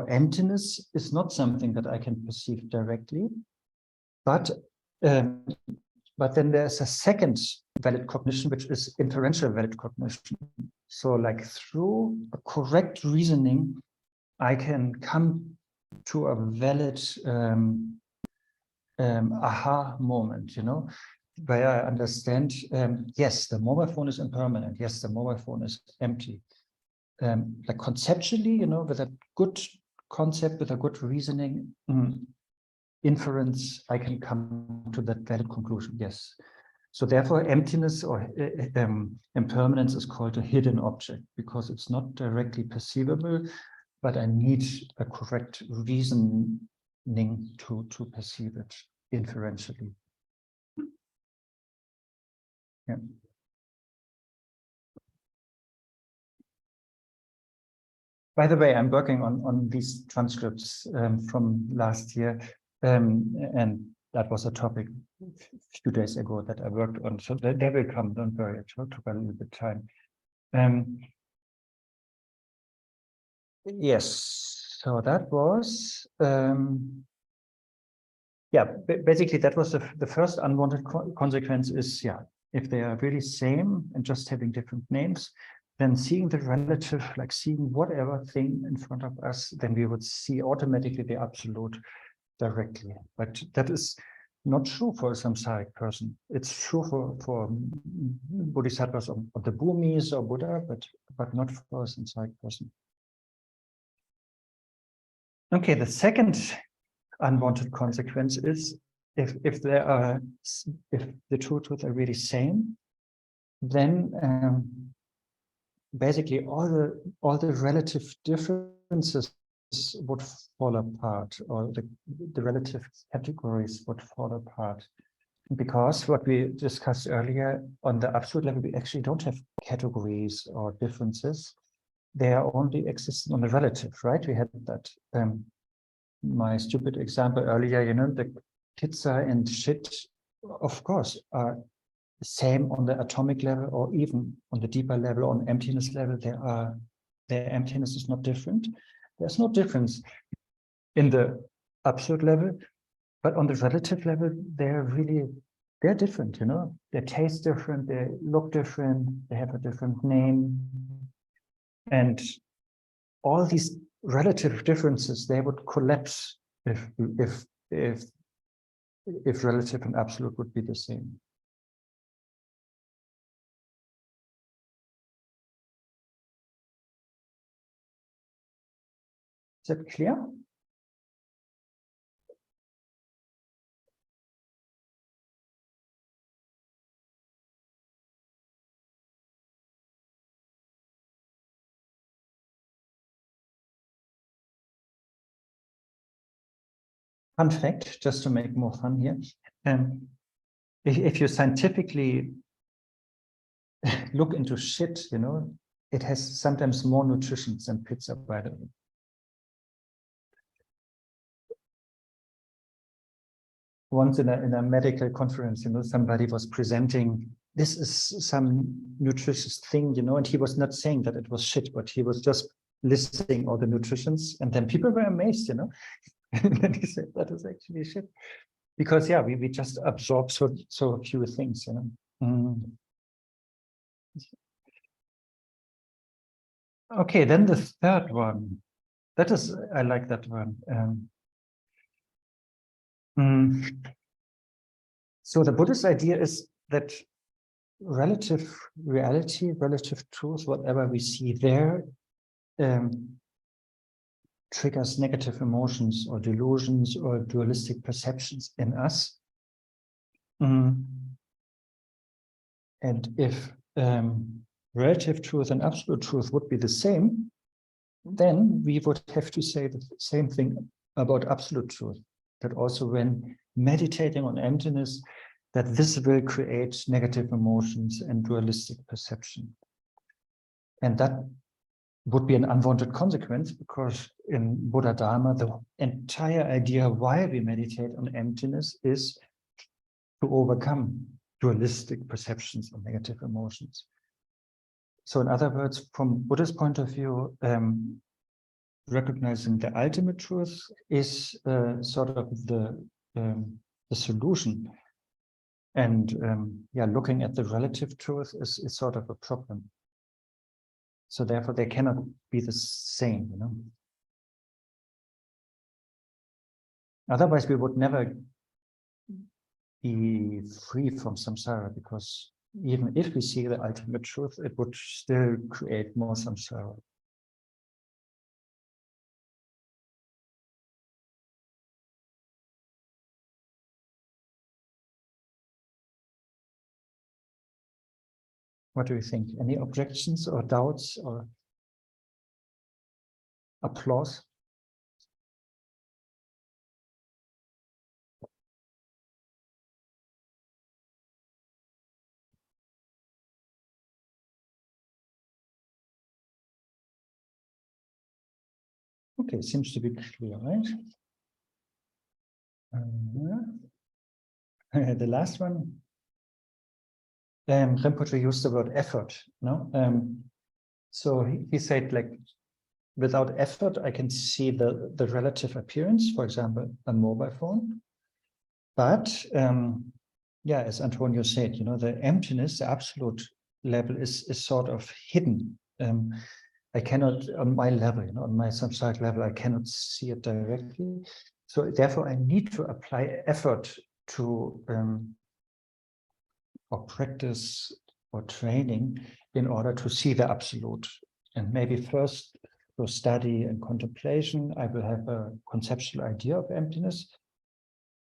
emptiness is not something that I can perceive directly. But then there's a second valid cognition, which is inferential valid cognition. So like through a correct reasoning, I can come to a valid aha moment, where I understand, yes, the mobile phone is impermanent. Yes, the mobile phone is empty. Like conceptually, with a good concept, with a good reasoning, inference, I can come to that valid conclusion. Yes. So therefore, emptiness or impermanence is called a hidden object because it's not directly perceivable, but I need a correct reasoning to perceive it inferentially. Yeah. By the way, I'm working on these transcripts from last year, and that was a topic a few days ago that I worked on. So they will come, don't worry, it took a little bit of time. Yes, so that was, basically that was the first unwanted consequence is, if they are really same and just having different names, then seeing the relative, like seeing whatever thing in front of us, then we would see automatically the absolute directly. But that is not true for a samsaric person. It's true for bodhisattvas of the Bhumis or Buddha, but not for a samsaric person. Okay, the second unwanted consequence is if the two truths are really same, then basically all the relative differences would fall apart, or the relative categories would fall apart, because what we discussed earlier, on the absolute level, we actually don't have categories or differences. They are only existing on the relative, right? We had that my stupid example earlier, the pizza and shit, of course, are the same on the atomic level, or even on the deeper level, on emptiness level. Their emptiness is not different. There's no difference in the absolute level, but on the relative level, they're different, They taste different, they look different, they have a different name. And all these relative differences, they would collapse if relative and absolute would be the same. Is that clear? Fun fact, just to make more fun here. If you scientifically look into shit, it has sometimes more nutrition than pizza, by the way. Once in a medical conference, somebody was presenting, this is some nutritious thing, and he was not saying that it was shit, but he was just listing all the nutritions, and then people were amazed, and then he said that is actually shit, because we just absorb so few things, Okay, then the third one, I like that one. So the Buddhist idea is that relative reality, relative truth, whatever we see there, triggers negative emotions or delusions or dualistic perceptions in us. And if relative truth and absolute truth would be the same, then we would have to say the same thing about absolute truth, that also when meditating on emptiness, that this will create negative emotions and dualistic perception. And that would be an unwanted consequence, because in Buddha Dharma, the entire idea why we meditate on emptiness is to overcome dualistic perceptions and negative emotions. So in other words, from Buddha's point of view, recognizing the ultimate truth is sort of the solution. And looking at the relative truth is sort of a problem. So therefore, they cannot be the same, you know. Otherwise, we would never be free from samsara, because even if we see the ultimate truth, it would still create more samsara. What do you think? Any objections or doubts or applause? Okay, seems to be clear, right? The last one, Rinpoche used the word effort, no? So he said, like, without effort, I can see the relative appearance, for example, a mobile phone. But as Antonio said, you know, the emptiness, the absolute level is sort of hidden. I cannot, on my level, you know, on my samsaric level, I cannot see it directly. So therefore, I need to apply effort to or practice or training in order to see the absolute. And maybe first through study and contemplation, I will have a conceptual idea of emptiness.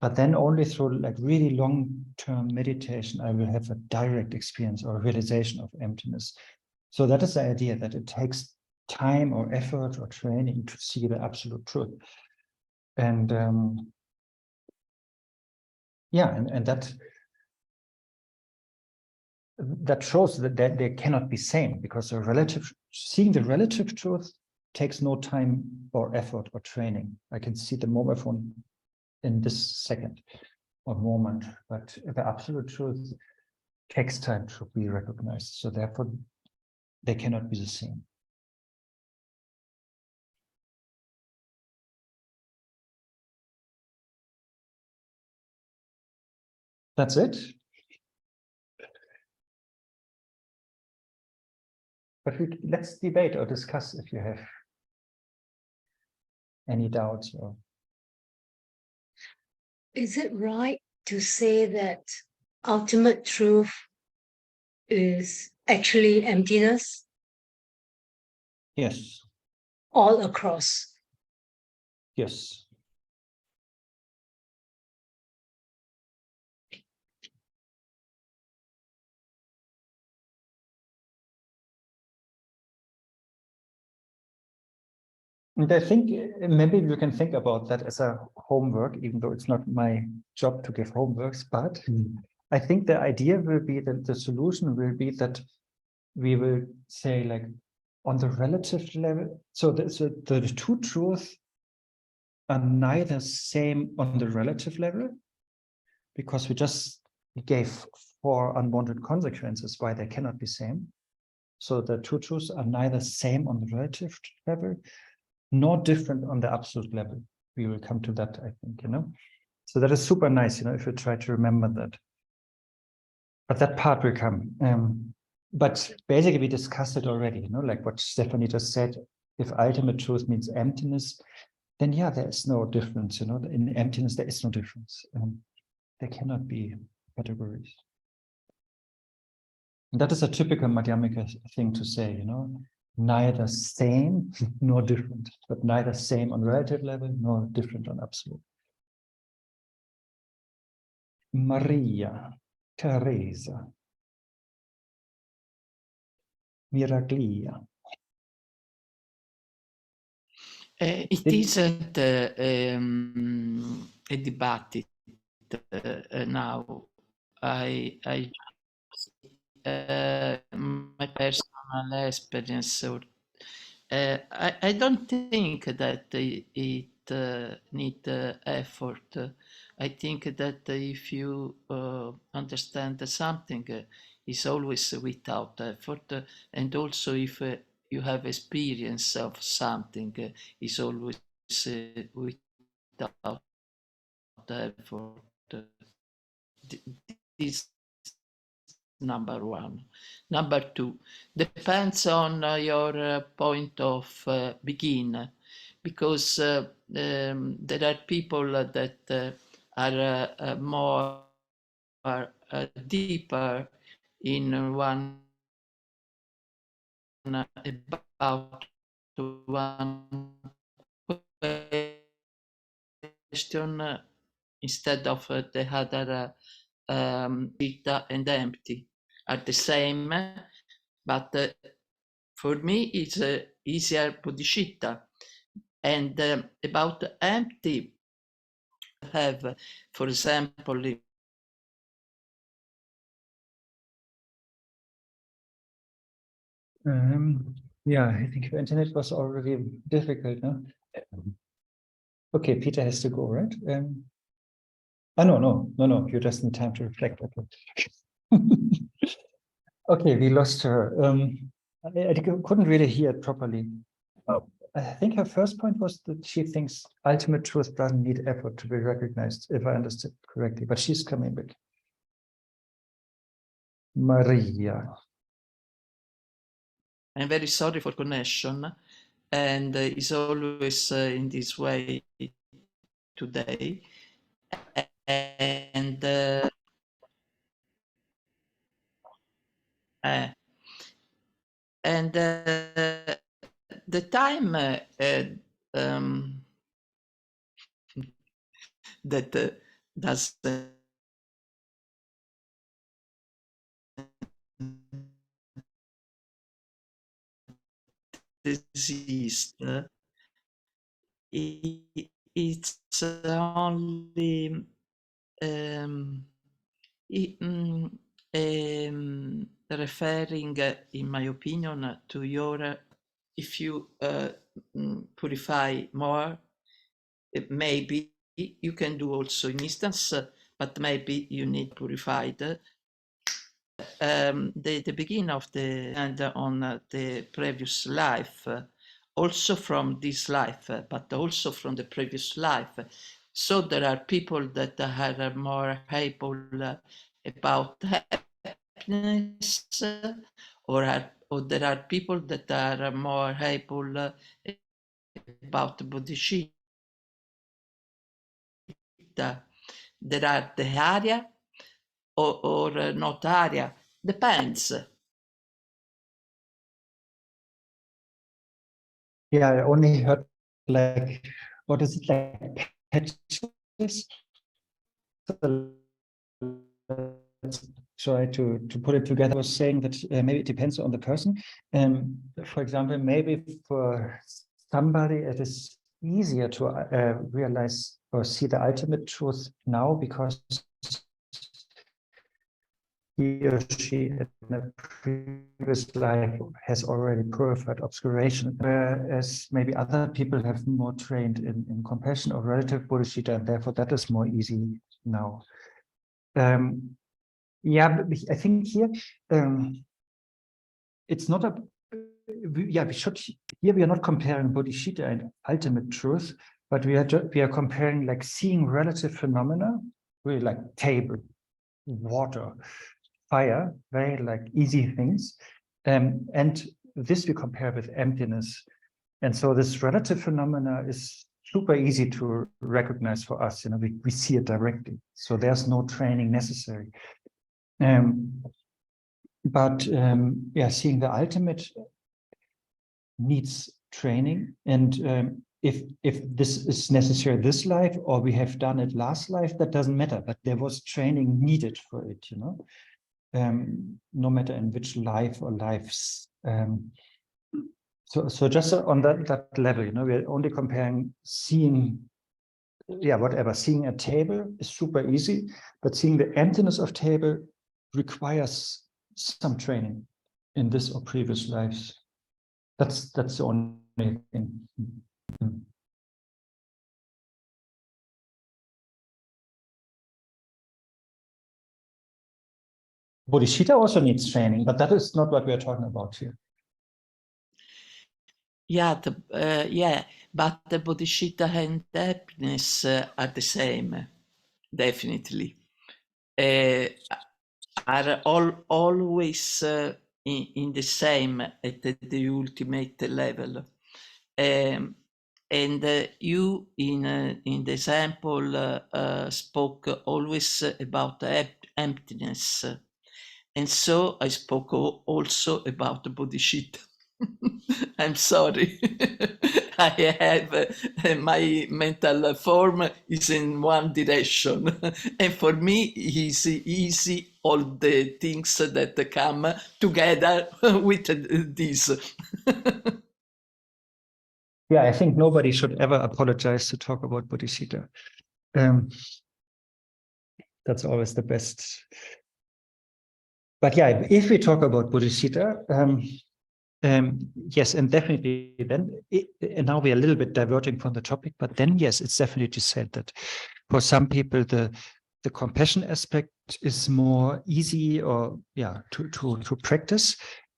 But then only through like really long-term meditation, I will have a direct experience or realization of emptiness. So that is the idea, that it takes time or effort or training to see the absolute truth. And and that shows that they cannot be same, because seeing the relative truth takes no time or effort or training. I can see the mobile phone in this second or moment, but the absolute truth takes time to be recognized. So therefore, they cannot be the same. That's it. But let's debate or discuss if you have any doubts or. Is it right to say that ultimate truth is actually emptiness? Yes. All across. Yes. And I think maybe you can think about that as a homework, even though it's not my job to give homeworks, but I think the idea will be that the solution will be that we will say, like, on the relative level, so the two truths are neither same on the relative level, because we just gave 4 unwanted consequences why they cannot be same. So the two truths are neither same on the relative level, nor different on the absolute level. We will come to that, I think, you know. So that is super nice, you know, if you try to remember that. But that part will come. But basically, we discussed it already, you know, like what Stephanie just said. If ultimate truth means emptiness, then there is no difference, you know. In emptiness, there is no difference. There cannot be categories. And that is a typical Madhyamika thing to say, you know. Neither same nor different, but neither same on relative level nor different on absolute. Maria Teresa. miraglia. It isn't a debate now. I my personal experience. Or, I don't think that it need effort. I think that if you understand something, it's always without effort, and also if you have experience of something, it's always without effort. This number one. Number two, depends on your point of begin, because there are people that are more deeper in one about one question instead of the other. Vita and empty are the same, but for me it's easier bodhicitta. And about empty, have, for example, yeah, I think your internet was already difficult, no? Okay, Peter has to go, right? No, you just need time to reflect. Okay, okay, we lost her. I couldn't really hear it properly. I think her first point was that she thinks ultimate truth doesn't need effort to be recognized, if I understood correctly, but she's coming back. Maria. I'm very sorry for connection, and it's always in this way today. And the time that doesn't exist, it's only referring, in my opinion, to your, if you purify more, maybe you can do also in instance, but maybe you need purified. The beginning of the and on the previous life, also from this life, but also from the previous life. So there are people that are more able about happiness, or there are people that are more able about bodhicitta. There are the area or not area, depends. Yeah, I only heard like, what is it, like patches? Let's try to put it together. I was saying that maybe it depends on the person. For example, maybe for somebody it is easier to realize or see the ultimate truth now because he or she in a previous life has already purified obscuration, whereas maybe other people have more trained in compassion or relative bodhicitta, and therefore that is more easy now. Yeah, I think here it's not a. Yeah, we should. Here we are not comparing bodhicitta and ultimate truth, but we are comparing like seeing relative phenomena, really like table, water, fire, very like easy things, and this we compare with emptiness, and so this relative phenomena is super easy to recognize for us. You know, we see it directly, so there's no training necessary. But yeah, seeing the ultimate needs training, and if this is necessary this life or we have done it last life, that doesn't matter. But there was training needed for it, you know, no matter in which life or lives So just on that level, we're only comparing seeing, seeing a table is super easy, but seeing the emptiness of table requires some training in this or previous lives. That's the only thing. Bodhicitta also needs training, but that is not what we are talking about here. Yeah, but the bodhicitta and happiness are the same, definitely. Are always in the same at the ultimate level. And you in the example spoke always about emptiness. And so I spoke also about the bodhicitta. I'm sorry. I have my mental form is in one direction. And for me, it's easy all the things that come together with this. Yeah, I think nobody should ever apologize to talk about bodhicitta. That's always the best. But yeah, if we talk about bodhicitta, yes, and definitely then, and now we are a little bit diverting from the topic, but then yes, it's definitely said that for some people the compassion aspect is more easy or to practice,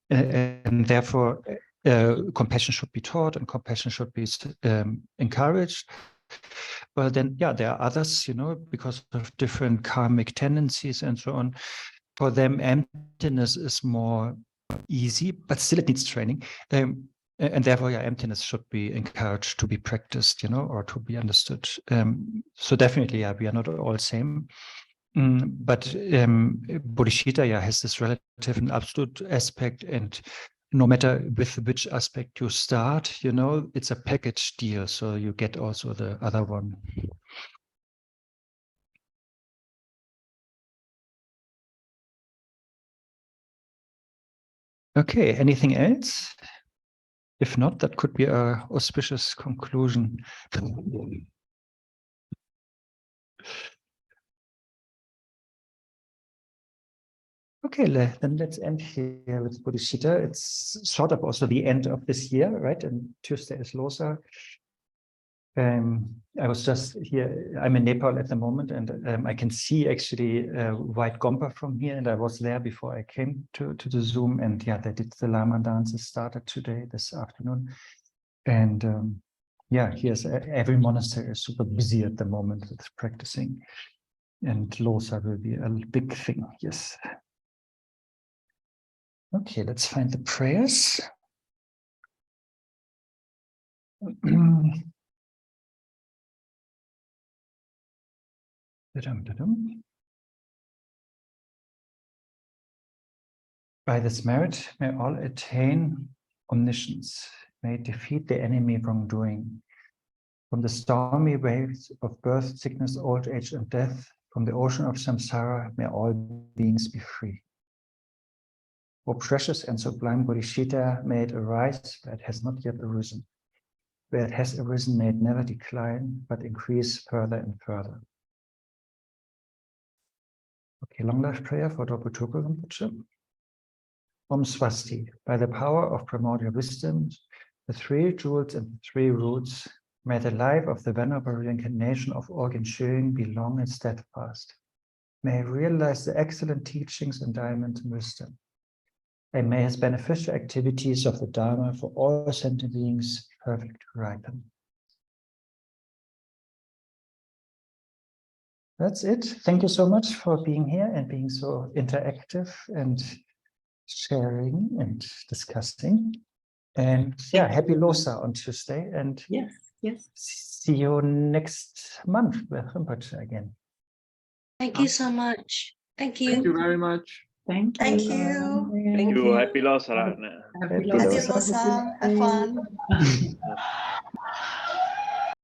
and therefore compassion should be taught and compassion should be encouraged. Well, then, there are others, because of different karmic tendencies and so on. For them, emptiness is more easy, but still it needs training. And therefore, emptiness should be encouraged to be practiced, or to be understood. So definitely, we are not all same. But bodhicitta, has this relative and absolute aspect, and no matter with which aspect you start, it's a package deal. So you get also the other one. Okay, anything else? If not, that could be an auspicious conclusion. Okay, then let's end here with bodhicitta. It's sort of also the end of this year, right? And Tuesday is Losar. I was just here, I'm in Nepal at the moment, and I can see actually White Gompa from here, and I was there before I came to the Zoom, and they did the Lama dances started today, this afternoon. And here's every monastery is super busy at the moment with practicing, and Losar will be a big thing, yes. Okay, let's find the prayers. By this merit, may all attain omniscience, may defeat the enemy wrongdoing. From the stormy waves of birth, sickness, old age, and death, from the ocean of samsara, may all beings be free. O precious and sublime bodhicitta, may it arise where it has not yet arisen. Where it has arisen, may it never decline, but increase further and further. Okay, long life prayer for Dr. Tulku Rinpoche. Om Swasti, by the power of primordial wisdom, the three jewels and three roots, may the life of the venerable reincarnation of Organ Schöing be long and steadfast. May he realize the excellent teachings, endowment, and wisdom. And may his beneficial activities of the Dharma for all sentient beings perfectly ripen. That's it. Thank you so much for being here and being so interactive and sharing and discussing. And happy Losar on Tuesday. And yes. See you next month with Rinpoche again. Thank you so much. Thank you. Thank you very much. Thank you. Thank you. Thank you. Happy Losar, Arne. Happy Happy Losar. Losar. Have fun.